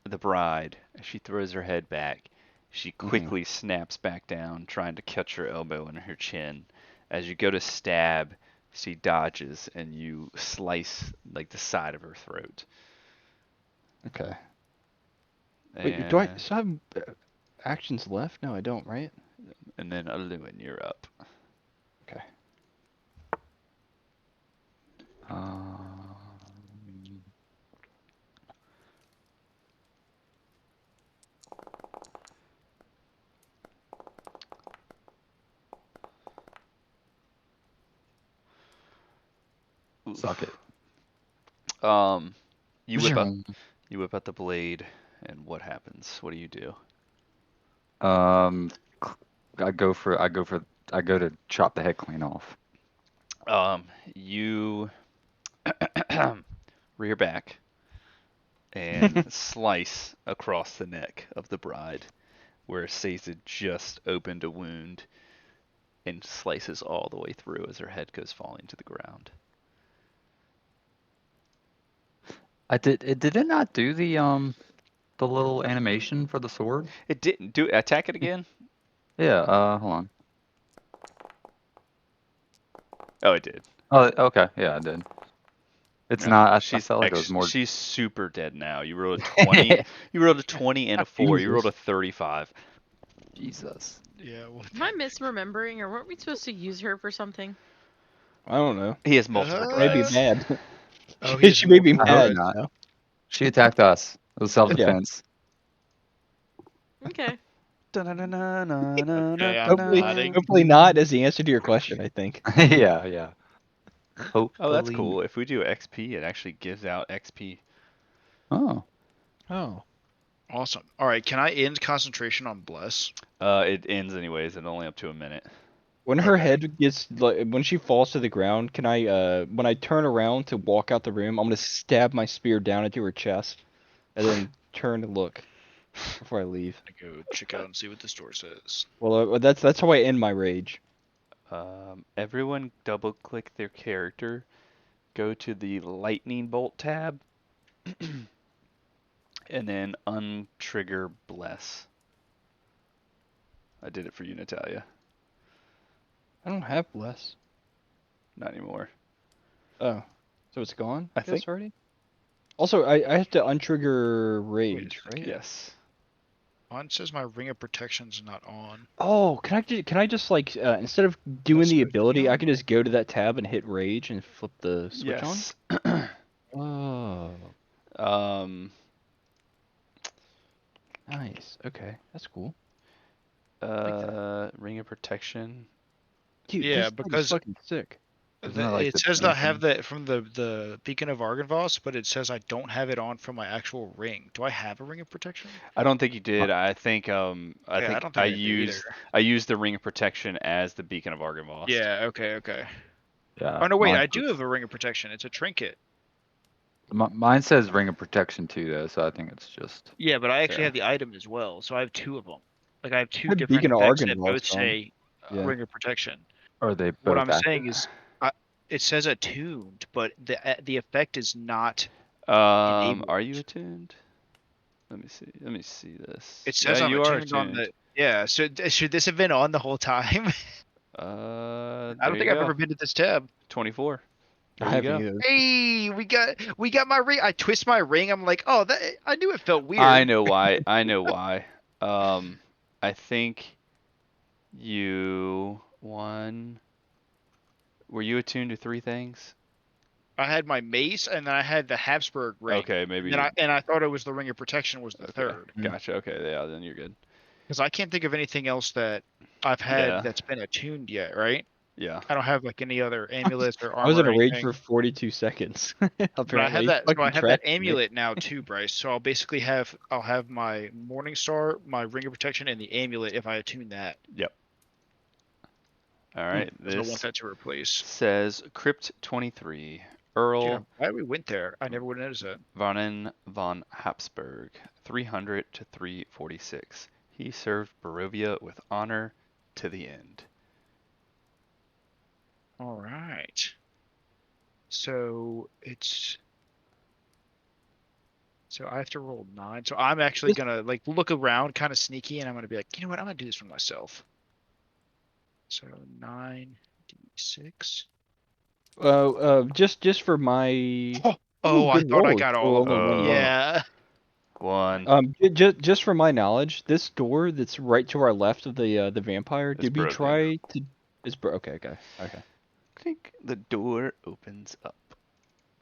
the bride. She throws her head back. She quickly snaps back down, trying to catch your elbow in her chin. As you go to stab, she dodges and you slice like the side of her throat. Okay. Wait, do I And, still have actions left? No, I don't, right? and then Aluin, you're up. Okay. Suck it. You whip out the blade, and what happens? What do you do? I go to chop the head clean off. You rear back and slice across the neck of the bride, where Sazed just opened a wound, and slices all the way through as her head goes falling to the ground. Did it not do the little animation for the sword? It didn't do. Attack it again. Yeah, hold on. Oh, it did. Oh, okay, yeah, I did. It's No, not. I felt like it was more. She's super dead now. You rolled a 20. You rolled a 20 and a 4. You rolled a 35. Jesus. Yeah. Well, Am I misremembering, or weren't we supposed to use her for something? I don't know. He has multiple Maybe brides. mad. Oh, She may be I hope mad. not. you know? She attacked us. It was self-defense. Okay. Hopefully not as the answer to your question, I think. Yeah. Hopefully. Oh, that's cool. If we do XP, it actually gives out XP. Oh. Oh. awesome. All right, can I end concentration on bless? It ends anyways, and only up to a minute. When her Okay. head gets when she falls to the ground, can I when I turn around to walk out the room, I'm gonna stab my spear down into her chest, and then turn and look before I leave. I go check out and see what the store says. Well, that's how I end my rage. Everyone double click their character, go to the lightning bolt tab, and then untrigger bless. I did it for you, Natalia. I don't have bless. Not anymore. Oh, so it's gone? I guess think- already. Also, I have to untrigger rage, second. right? Yes. Mine says my ring of protection's not on. Oh, can I just like instead of doing That's the good. ability, I can just go to that tab and hit rage and flip the switch Yes. on? Oh, nice. Okay, that's cool. Ring of protection. Dude, Yeah, this thing is because- fucking sick. Isn't it like It the says that I have painting? that from the Beacon of Argynvost, but it says I don't have it on from my actual ring. Do I have a ring of protection? I don't think you Uh, did. I think Yeah, I don't think I do either. I used the Ring of Protection as the Beacon of Argynvost. Yeah, okay. Yeah. Oh no, wait, mine I do says- have a ring of protection. It's a trinket. Mine says Ring of Protection too, though, so I think it's just. Yeah, but I actually Yeah. have the item as well, so I have two of them. Like I have two Had different Beacon of effects that Argynvost both on. say Yeah. ring of protection. Are they What both I'm active? saying is, it says attuned, but the effect is not enabled. Are you attuned? Let me see. Let me see this. It Yeah, says I'm you are attuned on attuned. the. Yeah, should this have been on the whole time? I There don't you think I've go. ever been to this tab. 24. There I you haven't go. either. Hey, we got my ring. I twist my ring. I'm like, oh, that I knew it felt weird. I know why. I know why. I think you won. Were you attuned to 3 things? I had my mace, and then I had the Habsburg ring. Okay, maybe. And I thought it was the ring of protection was the Okay, third, gotcha. Okay, yeah, then you're good. because I can't think of anything else that I've had Yeah. that's been attuned yet. Right? Yeah. I don't have like any other amulets or I was armor in or a rage anything. for 42 seconds. But I Apparently. have that. So I Fucking have that tracked me. amulet now too, Bryce. So I'll basically I'll have my Morning Star, my ring of protection, and the amulet if I attune that. Yep. All right. Because I want This that to replace. says Crypt 23. Dude, Earl I'm glad we went there. I never would have noticed that. Varnen von Habsburg, 300 to 346. He served Barovia with honor to the end. All right. So it's. So I have to roll 9. So I'm actually gonna like look around, kind of sneaky, and I'm gonna be like, you know what? I'm gonna do this for myself. So 9d6. Just for my. Oh, I good thought I rolls. got Oh, all of them. oh. Yeah. One. Just for my knowledge, this door that's right to our left of the vampire. It's Did we broken. try to? Okay. Clink. The door opens up.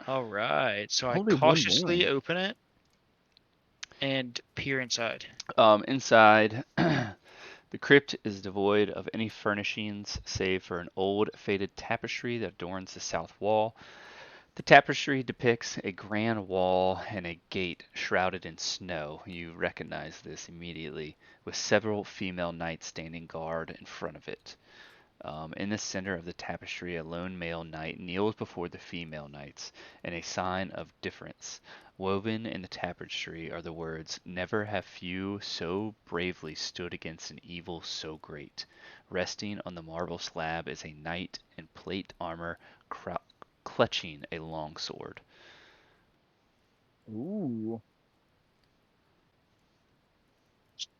All right. So I Only one cautiously wound. open it and peer inside. Inside, the crypt is devoid of any furnishings save for an old faded tapestry that adorns the south wall. The tapestry depicts a grand wall and a gate shrouded in snow. You recognize this immediately, with several female knights standing guard in front of it. In the center of the tapestry, a lone male knight kneels before the female knights in a sign of difference. Woven in the tapestry are the words, "Never have few so bravely stood against an evil so great." Resting on the marble slab is a knight in plate armor clutching a long sword. Ooh.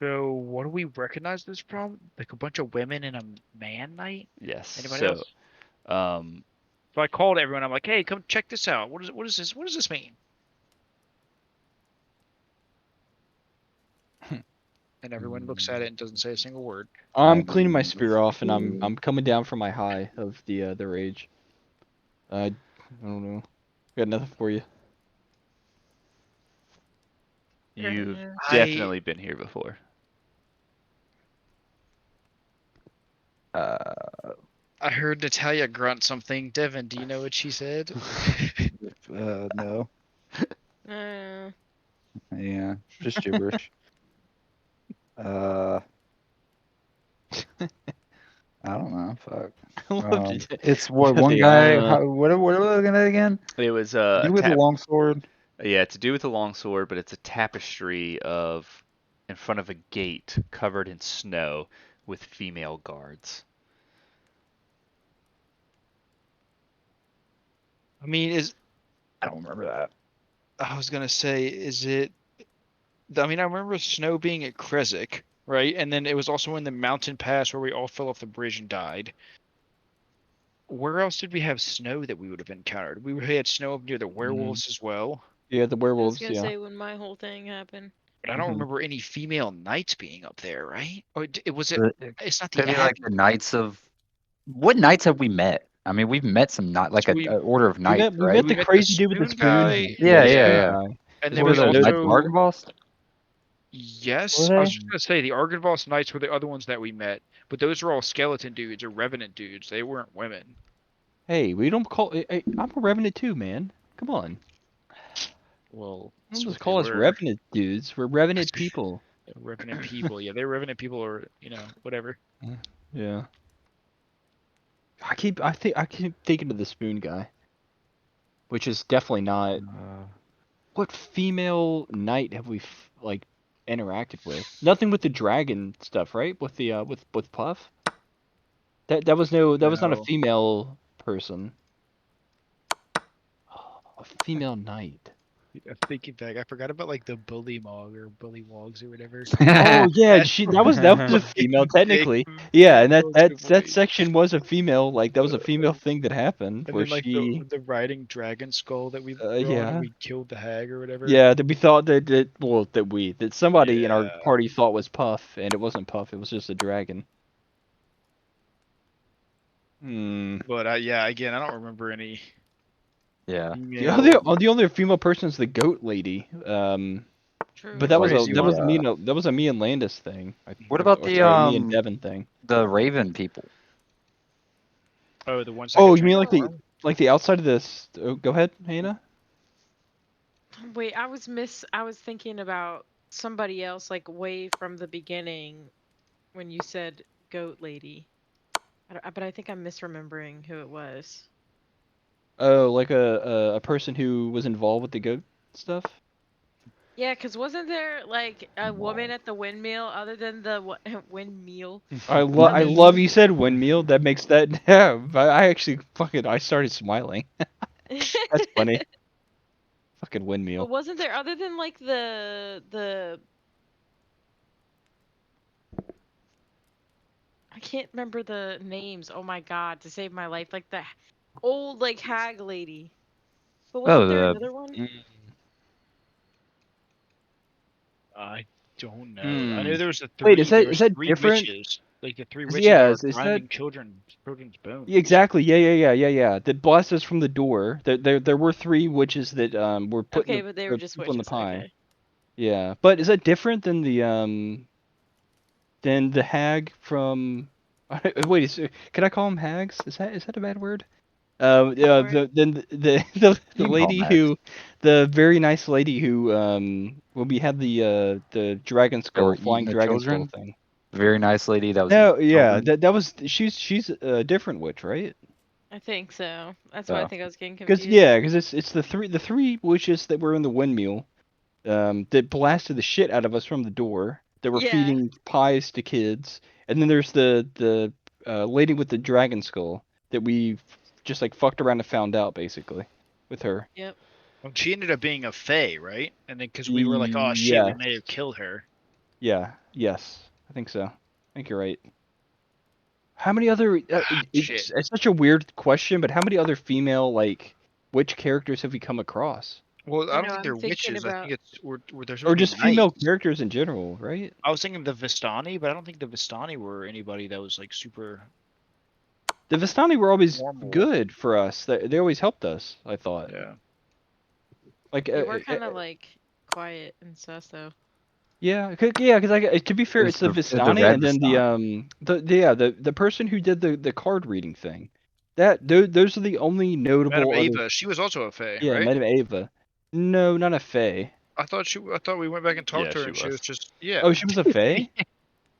So what do we recognize this from? Like a bunch of women and a man knight? Yes. Anybody else? So I called everyone. I'm like, hey, come check this out. What is this? What does this mean? And everyone looks at it and doesn't say a single word. I'm cleaning my spear off, and I'm coming down from my high of the rage. I don't know. Got nothing for you. You've I- definitely been here before. I heard Natalia grunt something. Devin, do you know what she said? No. Yeah, just gibberish. I don't know. Fuck. It's what one guy. What are we looking at again? It was You with a long sword. Yeah, to do with a long sword, but it's a tapestry of in front of a gate covered in snow with female guards. I mean, I don't remember that. I was gonna say, is it? I mean, I remember snow being at Kresik, right? And then it was also in the mountain pass where we all fell off the bridge and died. Where else did we have snow that we would have encountered? We had snow up near the werewolves as well. Yeah, the I was werewolves. gonna Yeah. say when my whole thing happened. But I don't Mhm. remember any female knights being up there, right? Or was it? It's not the Could be like Abbey. the knights of. What knights have we met? I mean, we've met some not like So a order of We knights, met right? the met crazy the dude with the spoon spoon. guy. Yeah. And What then were we those, also Knights of Argynvost? yes, Were I was they? just gonna say the Argynvost knights were the other ones that we met, but those were all skeleton dudes or revenant dudes. They weren't women. Hey, we don't call. I'm a revenant too, man. Come on. Well, Don't that's just what they call us were. revenant dudes. We're revenant people. Revenant people. Yeah, they're revenant people, or whatever. Yeah. I keep thinking of the spoon guy, which is definitely not. What female knight have we like interacted with? Nothing with the dragon stuff, right? With the with Puff. That was not a No. female person. A female knight. I'm thinking back. I forgot about like the Bullymog or Bullywogs or whatever. Oh yeah, That that was a female big technically. Yeah, and that boy. section was a female, like that was a female thing that happened And where then like the she the riding dragon skull that we were on, and yeah. we killed the hag or whatever. Yeah, that we thought that somebody in our Yeah. party thought was Puff, and it wasn't Puff, it was just a dragon. Hmm. But yeah, again, I don't remember any Yeah. female. The only female person is the goat lady. True. But that was Crazy one. that was a me and Landis thing. What about Or the sorry, me and Devin thing. the Raven people? Oh, the ones that Oh, could you turn mean into armor? like the outside of this? Oh, go ahead, Hannah. Wait, I was thinking about somebody else, like way from the beginning, when you said goat lady. But I think I'm misremembering who it was. Oh, like a person who was involved with the goat stuff. Yeah, cause wasn't there like a woman at the windmill other than the windmill? I Other love you said windmill. That makes that yeah. I actually I started smiling. That's funny. Fucking But windmill. wasn't there other than like the I can't remember the names. Oh my god, to save my life, like the old like hag lady. But wasn't Oh, there the another one? I don't know. I Hmm. know there was the Wait, three. There was three different? witches, like the three 'Cause, witches yeah, that were is that grinding children's bones. exactly? Yeah. That blasted us from the door. There were three witches that were putting Okay, but they were the just people in the witches. pie. Okay. Yeah, but is that different than the hag from? Wait, can I call them hags? Is that a bad word? Go for it. The you can call lady Max. the very nice lady who when we had the dragon They were skull eating flying the dragon skull children. thing. Very nice lady that was eating No, the yeah, children. that was she's a different witch, right? I think so. That's why I Oh, think I was getting because confused. it's the three witches that were in the windmill that blasted the shit out of us from the door that were Yeah. feeding pies to kids, and then there's the lady with the dragon skull that we just like fucked around and found out basically with her. Yep. Well, she ended up being a fae, right? And then because we were like, oh shit, Yeah, we may have killed her. yes, I think so. I think you're right. How many other? Shit. It's such a weird question, but how many other female like witch characters have we come across, Well, I I don't know. think I'm they're thinking witches. I about. think they're supposed or to be just female knights. characters in general, right? I was thinking the Vistani, but I don't think the Vistani were anybody that was like super The Vistani were always normal. good for us. They always helped us. I thought. Yeah. Like They were kind of like quiet and stuff, though. yeah, because to be fair, It was it's the the Vistani, red and then Vistani. the person who did the card reading thing. Those are the only Madame notable other. Ava, she was also a fae, Yeah, right? Madame Ava. No, not a Fae. I thought we went back and talked Yeah, to her, she and she was was. just yeah. Oh, she was a Fae?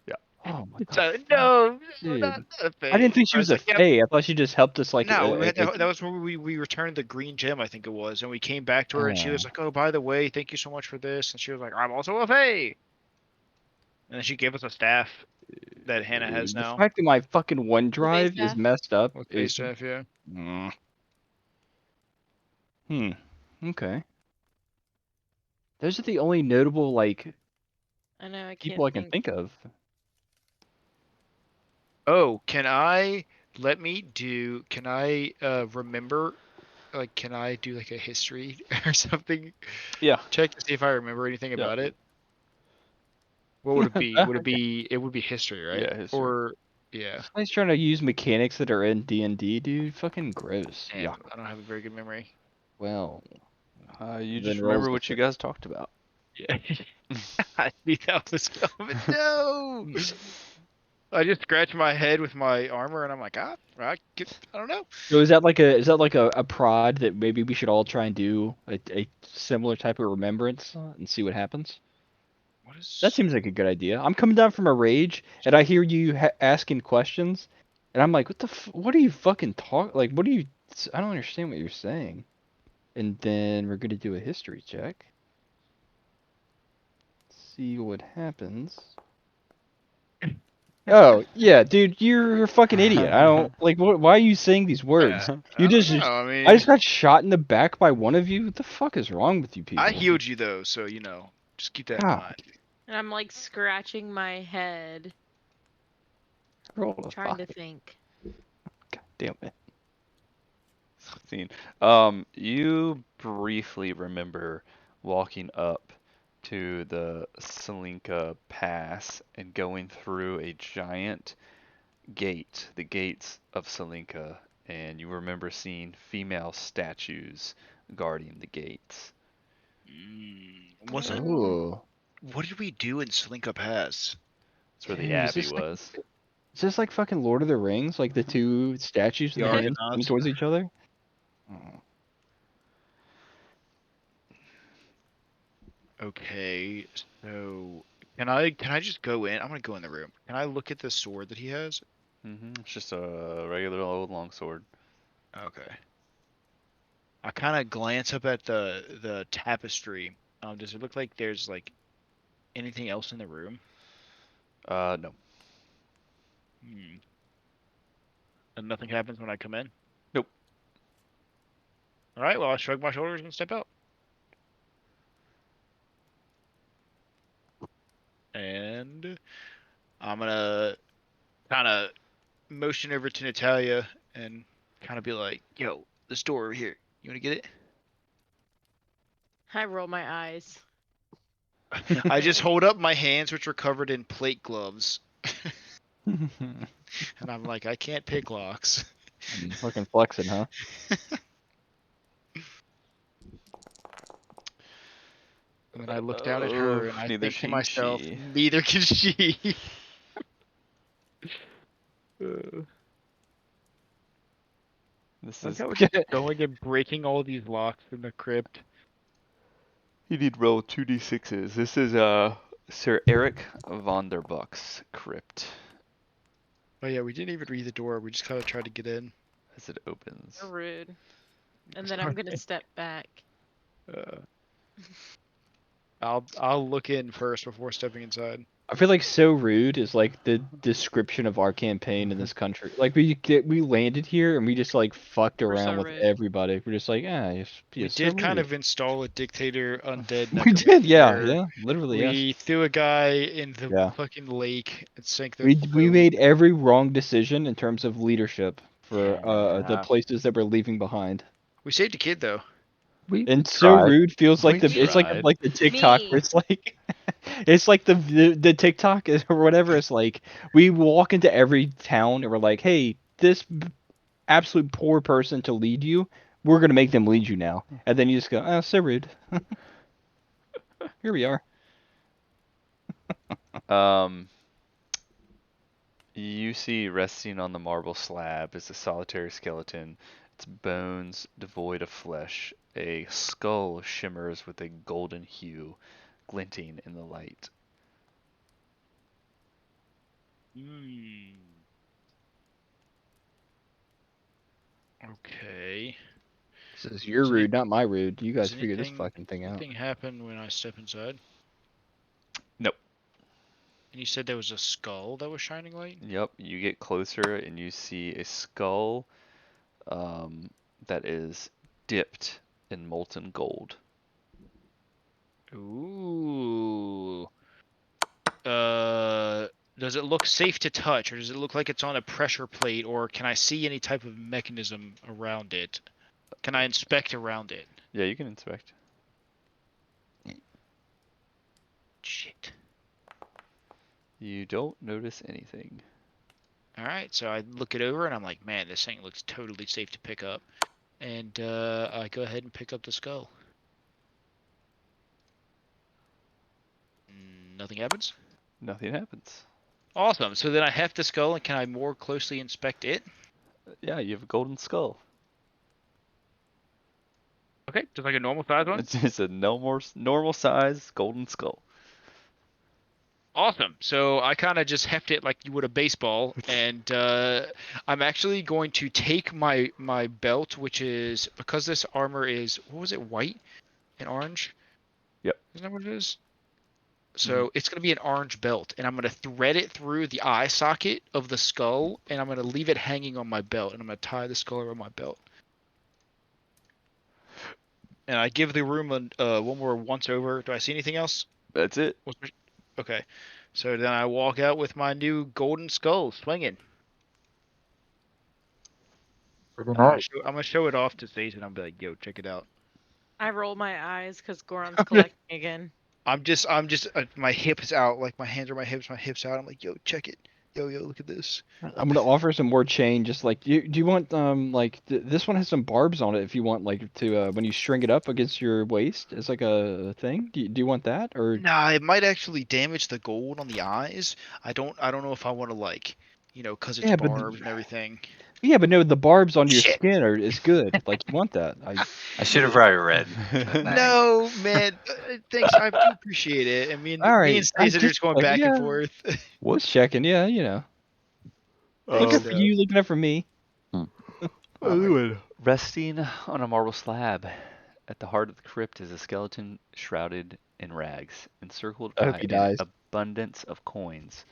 Yeah. Oh my god. So, no, Dude. not a fae. I didn't think she I was a like, yeah, Fae. I thought she just helped us like. no, we had that was when we returned the green gem, I think it was, and we came back to her, and she was like, "Oh, by the way, thank you so much for this," and she was like, "I'm also a fae," and then she gave us a staff that Hannah has the now. fact that my fucking OneDrive is staff? messed up With is. face staff, yeah. Mm. Okay. Those are the only notable like I know. I can't people I can think of. Oh, can I remember, like, can I do like a history or something? Yeah. Check to see if I remember anything Yeah. about it. What would it be? It would be history, right? Yeah, history. Or, yeah. Somebody's trying to use mechanics that are in D&D, dude. Fucking gross. Damn, Yeah. I don't have a very good memory. Well. You Then just rolls remember the what you guys talked about. Yeah. I knew that was coming. No! I just scratch my head with my armor, and I'm like, I don't know. So is that like a prod that maybe we should all try and do a similar type of remembrance and see what happens? What is? That seems like a good idea. I'm coming down from a rage, and I hear you asking questions, and I'm like, what are you fucking like? What are you? I don't understand what you're saying. And then we're gonna do a history check. See what happens. Oh yeah, dude, you're a fucking idiot. I don't like. Why are you saying these words? You I don't just, know. I I mean, just got shot in the back by one of you. What the fuck is wrong with you people? I healed you though, so just keep that in God, mind. And I'm like scratching my head, roll a trying to five. think. God damn it. Scene. You briefly remember walking up to the Salinka Pass and going through a giant gate, the gates of Salinka, and you remember seeing female statues guarding the gates. Wasn't Oh, what did we do in Slinka Pass? That's where the dude, Abbey was. is this like fucking Lord of the Rings? Like the two statues The with their hands Argonauts? pointing towards each other? Oh. Okay, so can I just go in? I'm gonna go in the room. Can I look at the sword that he has? It's just a regular old longsword. Okay. I kind of glance up at the tapestry. Does it look like there's like anything else in the room? No. Hmm. And nothing happens when I come in? Nope. All right, well, I shrug my shoulders and step out. And I'm gonna kind of motion over to Natalia and kind of be like, "Yo, this door over here. You want to get it?" I roll my eyes. I just hold up my hands, which are covered in plate gloves, and I'm like, "I can't pick locks." Fucking flexing, huh? And then I look down at her and I Neither think to she, myself, she. neither can she. This Like is. I was just going and breaking all these locks in the crypt. You need roll 2d6s. This is Sir Eric Vonderbuck's crypt Oh yeah, we didn't even read the door. We just kind of tried to get in. as it opens. You're rude. And then I'm gonna step back. Uh, I'll look in first before stepping inside. I feel like so rude is like the description of our campaign in this country. Like we landed here and we just like fucked We're so around with rude. everybody. We're just like, We you're so did kind rude. of install a dictator undead We did, necromancer. literally, yes. We threw a guy in the Yeah. fucking lake and sank their We boat. made every wrong decision in terms of leadership for the Yeah. places that we're leaving behind. We saved a kid though. We And so tried. rude feels like We it's like tried. the TikTok where Me. it's like it's like the TikTok is or whatever. It's like we walk into every town and we're like, hey, this absolute poor person to lead you, we're gonna make them lead you now. And then you just go, oh, so rude. Here we are. Um, you see resting on the marble slab is a solitary skeleton. Its bones devoid of flesh. A skull shimmers with a golden hue, glinting in the light. Hmm. Okay. This is your Does any- rude, not my rude. You guys Does figure this fucking thing out. anything happen when I step inside? Nope. And you said there was a skull that was shining light? Yep, you get closer and you see a skull that is dipped in molten gold. Ooh. Does it look safe to touch, or does it look like it's on a pressure plate, or can I see any type of mechanism around it? Can I inspect around it? Yeah, you can inspect. Shit. You don't notice anything. Alright, so I look it over and I'm like, man, this thing looks totally safe to pick up. And I go ahead and pick up the skull. Nothing happens? Nothing happens. Awesome. So then I heft the skull, and can I more closely inspect it? Yeah, you have a golden skull. Okay, just like a normal size one. It's just a normal size golden skull. Awesome. So I kind of just heft it like you would a baseball, and I'm actually going to take my belt, which is because this armor is what was it, white and orange? Yep. Isn't that what it is? So it's going to be an orange belt, and I'm going to thread it through the eye socket of the skull, and I'm going to leave it hanging on my belt, and I'm going to tie the skull around my belt. And I give the room one more once over. Do I see anything else? That's it. Okay. So then I walk out with my new golden skull swinging. I'm gonna show it off to Sage, and I'll be like, "Yo, check it out." I roll my eyes because Goron's collecting again. I'm just my hips out, like my hands are my hips out. I'm like, "Yo, check it. Yo, look at this." I'm gonna offer some more chain. Just like, do you want like this one has some barbs on it. If you want like to when you string it up against your waist, it's like a thing. Do you want that or? Nah, it might actually damage the gold on the eyes. I don't know if I want to like, cause it's Yeah, but barbed and everything. Yeah, but no, the barbs on your Shit. skin is good. Like you want that. I should have probably read. No, man. Thanks. I do appreciate it. I mean, All me right, and Stacey are just going back and forth. Was checking. Yeah, you know. Looking for you, looking out for me. Resting on a marble slab at the heart of the crypt is a skeleton shrouded in rags, encircled I hope by he an dies. abundance of coins.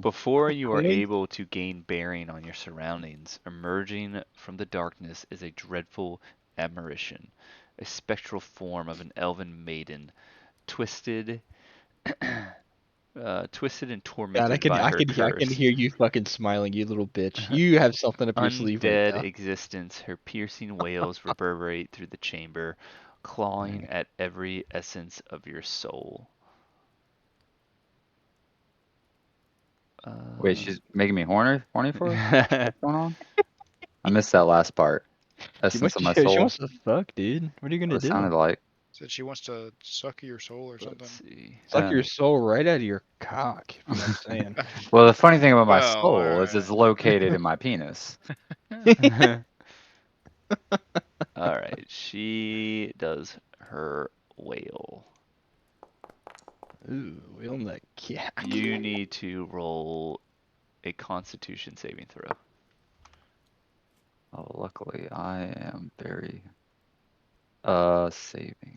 Before you are Coins? able to gain bearing on your surroundings, emerging from the darkness is a dreadful apparition, a spectral form of an elven maiden, twisted and tormented God, by I her can curse. hear you fucking smiling, you little bitch. You have something up your sleeve right Undead now. existence, her piercing wails reverberate through the chamber, clawing at every essence of your soul. Wait, she's making me horny for it? What's going on? I missed that last part. Essence of my She soul. wants to fuck, dude. What are you gonna What it do? sounded like. Said she wants to suck your soul or something. Let's see. Suck your soul right out of your cock. If you know what I'm saying. Well, the funny thing about my Well, soul is it's located in my penis. All right, she does her wail. Ooh, we on that cat. You need to roll a Constitution saving throw. Oh, luckily I am very saving.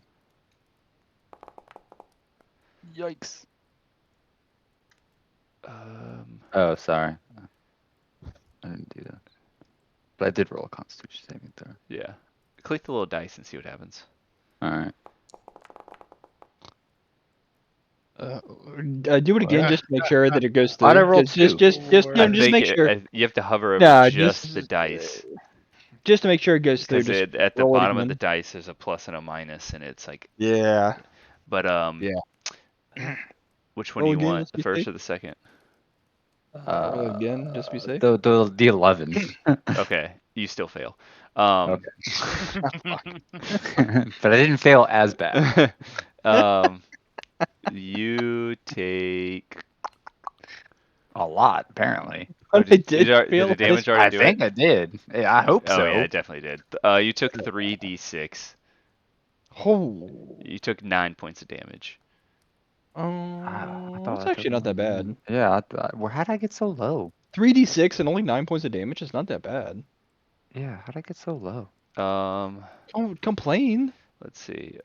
Yikes. Oh, sorry. I didn't do that. But I did roll a Constitution saving throw. Yeah. Click the little dice and see what happens. All right. Do it again just to make sure that it goes through. Why'd I roll just two? just make sure. You have to hover over Nah, just the dice. Just to make sure it goes through. Because Just at the roll it bottom of again. the dice, there's a plus and a minus, and it's like. Yeah. But Yeah. which one Roll do you again, want? let's The be first safe. or the second? Roll again, just be safe. The 11. Okay, you still fail. Okay. But I didn't fail as bad. You take. A lot, apparently. Did did the damage already I do think it? I did. Yeah, I hope so. Oh yeah, it definitely did. You took 3d6. Oh. You took 9 points of damage. It's actually not that bad. Yeah, how did I get so low? 3d6 and only 9 points of damage is not that bad. Yeah, how did I get so low? Don't complain. Let's see.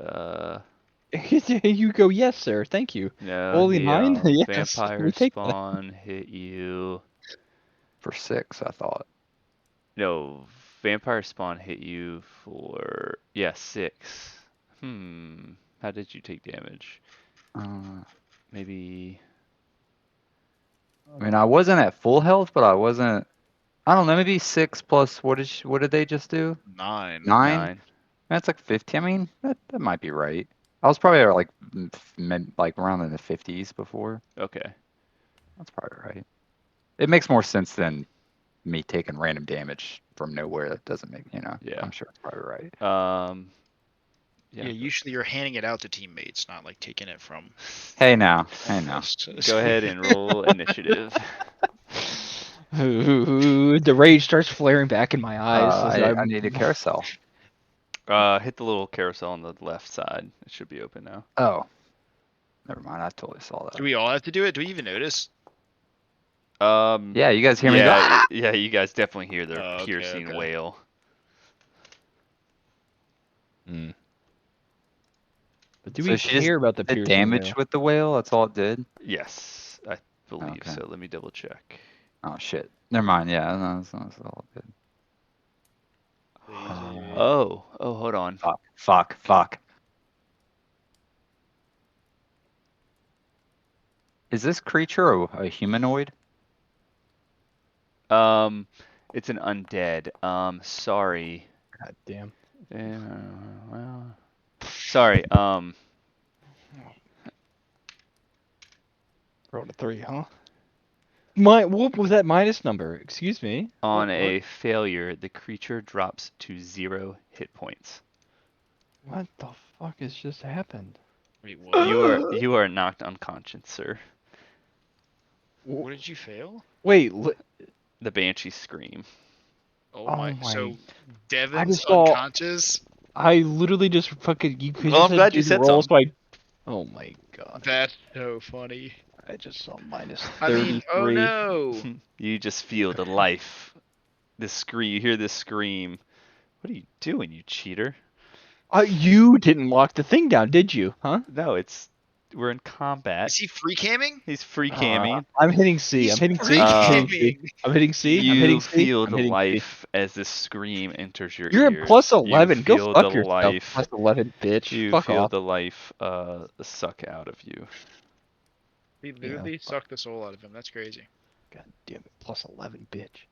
You go, yes, sir. Thank you. No, Only the 9? Yes. vampire we take that. spawn hit you. For 6, I thought. No, vampire spawn hit you for 6. How did you take damage? Maybe. I mean, I wasn't at full health, but I wasn't. I don't know. Maybe 6 plus. What did they just do? 9. 9. That's like 50. I mean, that might be right. I was probably like around in the 50s before. Okay. That's probably right. It makes more sense than me taking random damage from nowhere. That doesn't make Yeah. I'm sure it's probably right. Yeah, usually you're handing it out to teammates, not like taking it from. Hey now. Hey now. Go ahead and roll initiative. Ooh, the rage starts flaring back in my eyes. as I I'm- need a carousel. Hit the little carousel on the left side. It should be open now. Oh. Never mind. I totally saw that. Do we all have to do it? Do we even notice? Yeah, you guys hear me? Yeah, Go, yeah, you guys definitely hear their Oh, okay, piercing okay. wail. Mm. But do So we she just care about the the piercing damage wail? with the whale? That's all it did? Yes, I believe Okay. so. Let me double check. Oh shit. Never mind. Yeah, no, that's all it did. Oh, hold on. Fuck. Is this creature a humanoid? It's an undead. Sorry. God damn. Well, sorry. Rolled a 3, huh? What was that minus number? Excuse me. On What- a failure, the creature drops to 0 hit points. What the fuck has just happened? Wait, what? You are knocked unconscious, sir. What did you fail? Wait, The banshee scream. Oh, Oh my. my- So Devin's just saw- unconscious. I literally just fucking. You Well, I'm said glad do you the said roll, something. so Oh my god. That's so funny. I just saw minus I 33. mean, oh no. You just feel the life. This scream. You hear this scream. What are you doing, you cheater? You didn't lock the thing down, did you? Huh? No, we're in combat. Is he free camming? He's free camming. I'm hitting C. He's I'm hitting C. free I'm hitting C. camming. I'm hitting C. I'm You hitting C. feel I'm the hitting C. life as this scream enters your You're ears. at plus You 11. Go feel fuck the yourself. life. Plus 11, bitch. You Fuck feel off. the life suck out of you. He literally sucked the soul out of him. That's crazy. God damn it. Plus 11, bitch.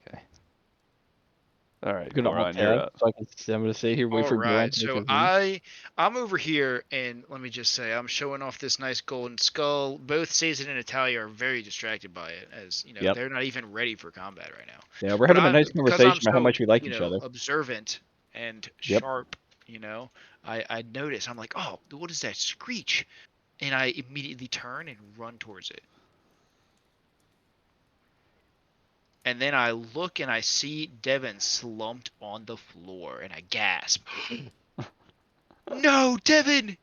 Okay. All right, I'm gonna Goron, alt you're tab, up. so I'm gonna stay here, wait for Goron Alright, to make so his move. I'm over here, and let me just say, I'm showing off this nice golden skull. Both Sazin and Natalia are very distracted by it, as you know, Yep. they're not even ready for combat right now. Yeah, we're But having a nice because conversation I'm about how so, much we like each other. observant and Yep. sharp, I notice. I'm like, oh, what is that screech? And I immediately turn and run towards it. And then I look and I see Devin slumped on the floor, and I gasp. No, Devin!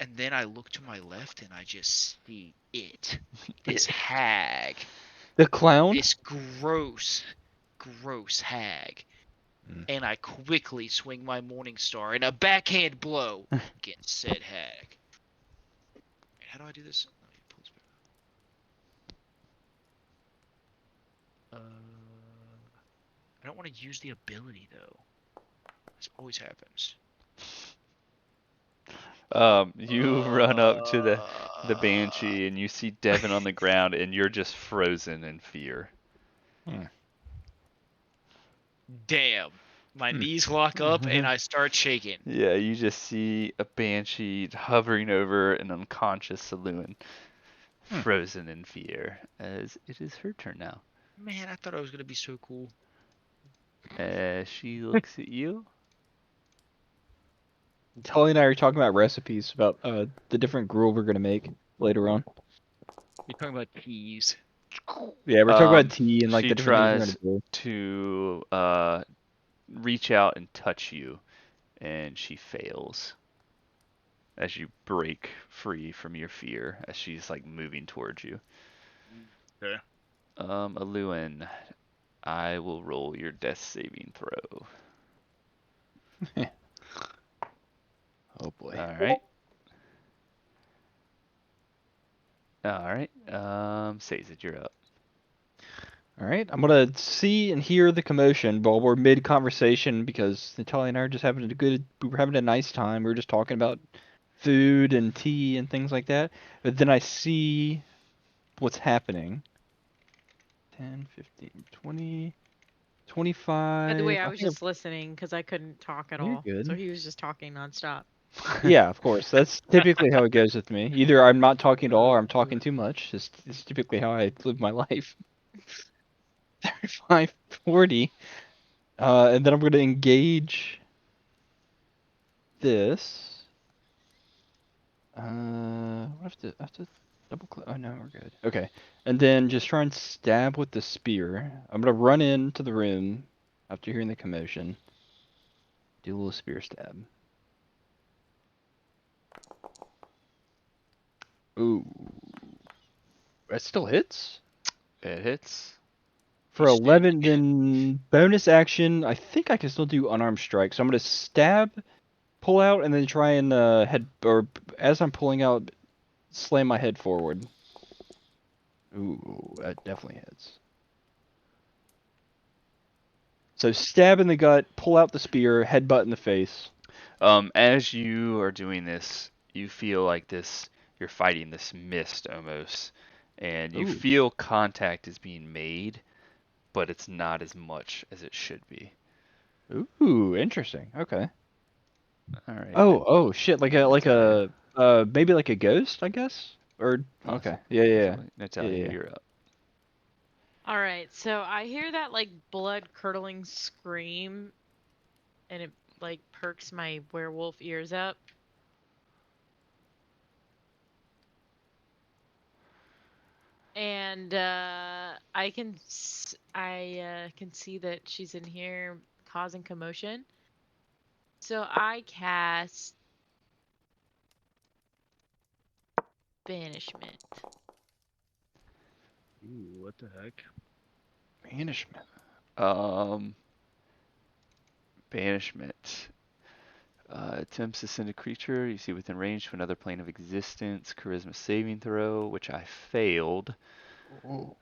And then I look to my left and I just see it. This hag. The clown? This gross hag. Mm. And I quickly swing my Morning Star in a backhand blow against said hag. Wait, how do I do this? Let me pull this back. I don't want to use the ability though. This always happens. You run up to the banshee and you see Devin on the ground and you're just frozen in fear. Damn. My knees lock up and I start shaking. Yeah, you just see a banshee hovering over an unconscious saloon, frozen in fear, as it is her turn now. Man, I thought I was gonna be so cool. She looks at you. Tully and I are talking about recipes about the different gruel we're gonna make later on. You're talking about teas. Yeah, we're talking about tea and like she the different things tries we're gonna do. to reach out and touch you, and she fails as you break free from your fear as she's like moving towards you. Okay. Aluin, I will roll your death saving throw. Oh boy. All right. Sazed, you're up. All right, I'm gonna see and hear the commotion while we're mid conversation because Natalia and I are just having we were having a nice time. We were just talking about food and tea and things like that. But then I see what's happening. 10, 15, 20, 25. By the way, I I was think just listening because I couldn't talk at You're all. good. So he was just talking nonstop. Yeah, of course. That's typically how it goes with me. Either I'm not talking at all or I'm talking too much. It's typically how I live my life. 35, 40. And then I'm going to engage this. I have to double click. Oh no, we're good. Okay. And then just try and stab with the spear. I'm going to run into the room after hearing the commotion. Do a little spear stab. Ooh. That still hits? It hits. For You stand 11, then bonus action, I think I can still do unarmed strike. So I'm going to stab, pull out, and then try and as I'm pulling out, slam my head forward. Ooh, that definitely hits. So stab in the gut, pull out the spear, headbutt in the face. As you are doing this, you feel like you're fighting this mist almost, and you Ooh. feel contact is being made, but it's not as much as it should be. Ooh, interesting. Okay. All right. Oh shit, maybe like a ghost, I guess? Or okay. Yeah. Natalia, Yeah. you're up. All right, so I hear that like blood curdling scream, and it like perks my werewolf ears up. And I can see that she's in here causing commotion. So I cast banishment. Ooh, what the heck? Banishment. Banishment. Attempts to send a creature you see within range to another plane of existence. Charisma saving throw, which I failed. Ooh.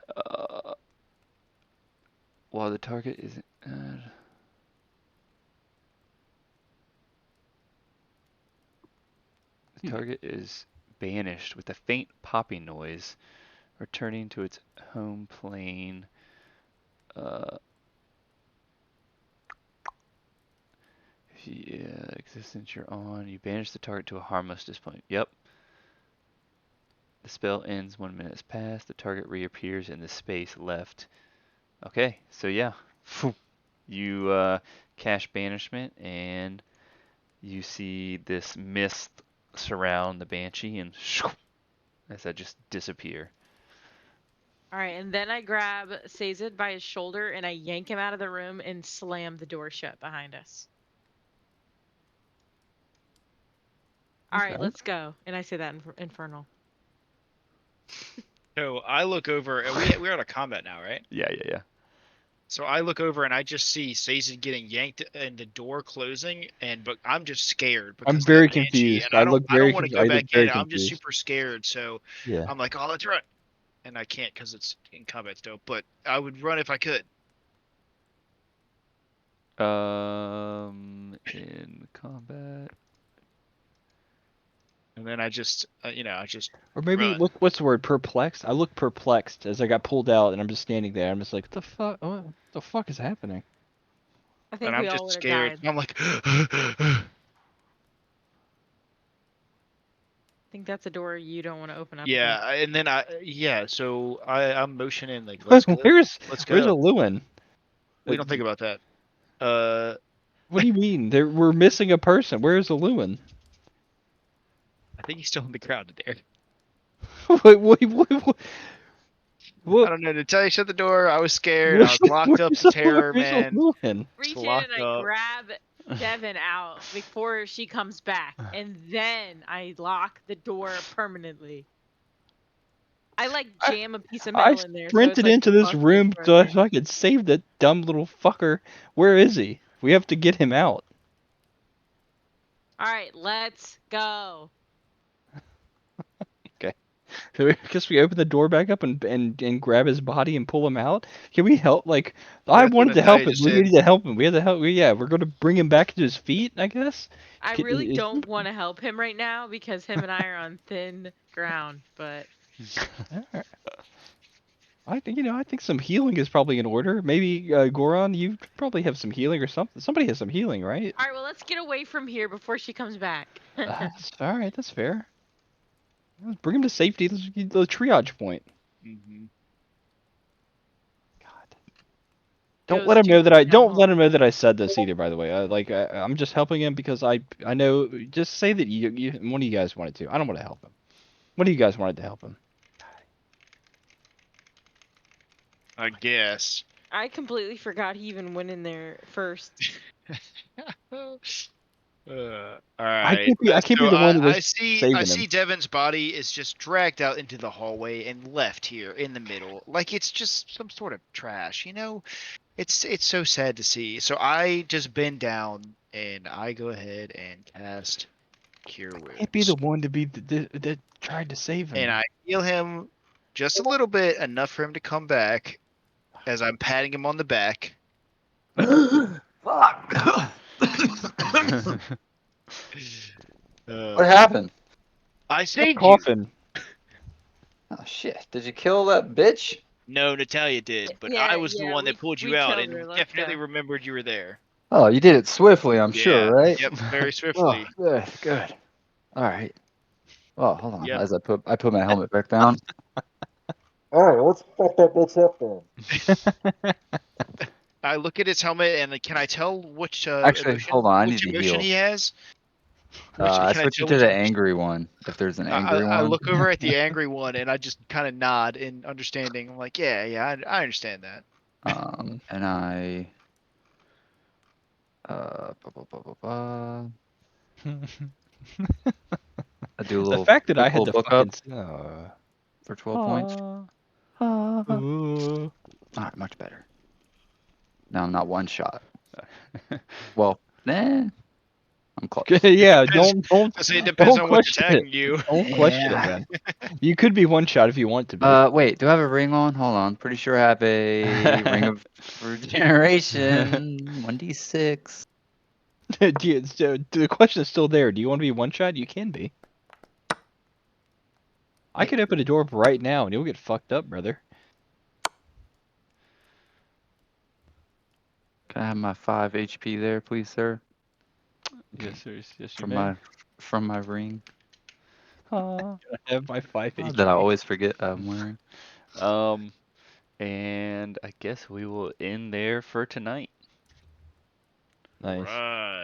While the target isn't. The target is banished with a faint popping noise, returning to its home plane. Existence you're on. You banish the target to a harmless display. Yep. The spell ends 1 minute has passed. The target reappears in the space left. Okay, so yeah. You cast banishment and you see this mist surround the banshee and as that just disappear. All right, and then I grab Sazed by his shoulder and I yank him out of the room and slam the door shut behind us. All right, Okay. let's go. And I say that in Infernal. So I look over, and we're out of combat now, right? Yeah. So I look over and I just see Sazed getting yanked and the door closing, but I'm just scared because I'm of that very banshee, confused. and I don't very want to confused. go I look back very in. I'm just confused. super scared, so Yeah. I'm like, oh, let's run, and I can't because it's in combat still. But I would run if I could. In combat. And then I just, Or maybe run. what's the word? Perplexed. I look perplexed as I got pulled out, and I'm just standing there. I'm just like, what the fuck? What the fuck is happening? I think And I'm we all just would have scared. died. I'm like, I think that's a door you don't want to open up. yeah. And then so I'm motioning like, let's go, where's let's where's go. Lewin? We don't think about that. What do you mean? We're missing a person. Where's Lewin? I think he's still on the ground there. What? I don't know. Natalia shut the door. I was scared. I was locked up to terror, man. Lewin? Reach in locked and I up. grab Devin out before she comes back, and then I lock the door permanently. I like jam a piece of metal in there. Sprinted so it's into like this room so I could save that dumb little fucker. Where is he? We have to get him out. All right, let's go. Okay. So I guess we open the door back up and grab his body and pull him out. Can we help? Like, I That's what wanted to help Natalia him. just We said. need to help him. We have to help. We're going to bring him back to his feet, I guess. I really don't want to help him right now because him and I are on thin ground, but I think some healing is probably in order. Maybe Goron, you probably have some healing or something. Somebody has some healing, right? all right, well, let's get away from here before she comes back. All right, that's fair. Let's bring him to safety. Let's get the triage point. Mm-hmm. God. Don't goes let him to know that the I town don't let hall. him know that I said this either. By the way, I'm just helping him because I know. Just say that you one of you guys wanted to. I don't want to help him. One of you guys wanted to help him. I guess. I completely forgot he even went in there first. All I right. can't be. I can't be So the one that I was see saving him. Devin's body is just dragged out into the hallway and left here in the middle, like it's just some sort of trash. You know, it's so sad to see. So I just bend down and I go ahead and cast Cure I can't be the Wounds, one to be that tried to save and him. I heal him just a little bit, enough for him to come back. As I'm patting him on the back. Fuck. What Uh, happened? I saved you. Coughing. Oh shit! Did you kill that bitch? No, Natalia did, but Yeah, I was the yeah, one we that pulled we you out killed her. and Let's definitely go. remembered you were there. Oh, you did it swiftly, I'm sure, Yeah. right? Yep. Very Oh, swiftly. good, good. All right. Oh, hold on. Yep. As I put my helmet back down. All right, let's fuck that bitch up then. I look at his helmet and can I tell which Actually, hold on. I need to emotion heal. he has? I Can I switched it tell to which the emotion? angry one. If there's an I, angry I one. look over at the angry one and I just kind of nod in understanding. I'm like, yeah, I understand that. And I. Ba, ba, ba, ba, ba. I do a The little fact that I quick had little to book up fucking. for 12 points. All right, much better. Now I'm not one shot. Well, I'm close. Yeah, Depends- don't I say it depends on what's question it. attacking you. Don't question it, man. You could be one shot if you want to be. Wait, do I have a ring on? Hold on. Pretty sure I have a ring of regeneration. 1d6. The question is still there. Do you want to be one shot? You can be. I could open a door right now and you'll get fucked up, brother. Can I have my 5 HP there, please, sir? Yes, sir. Yes, you From may. my ring I have my 5 that I HP. always forget I'm wearing. And I guess we will end there for tonight. Nice. Right.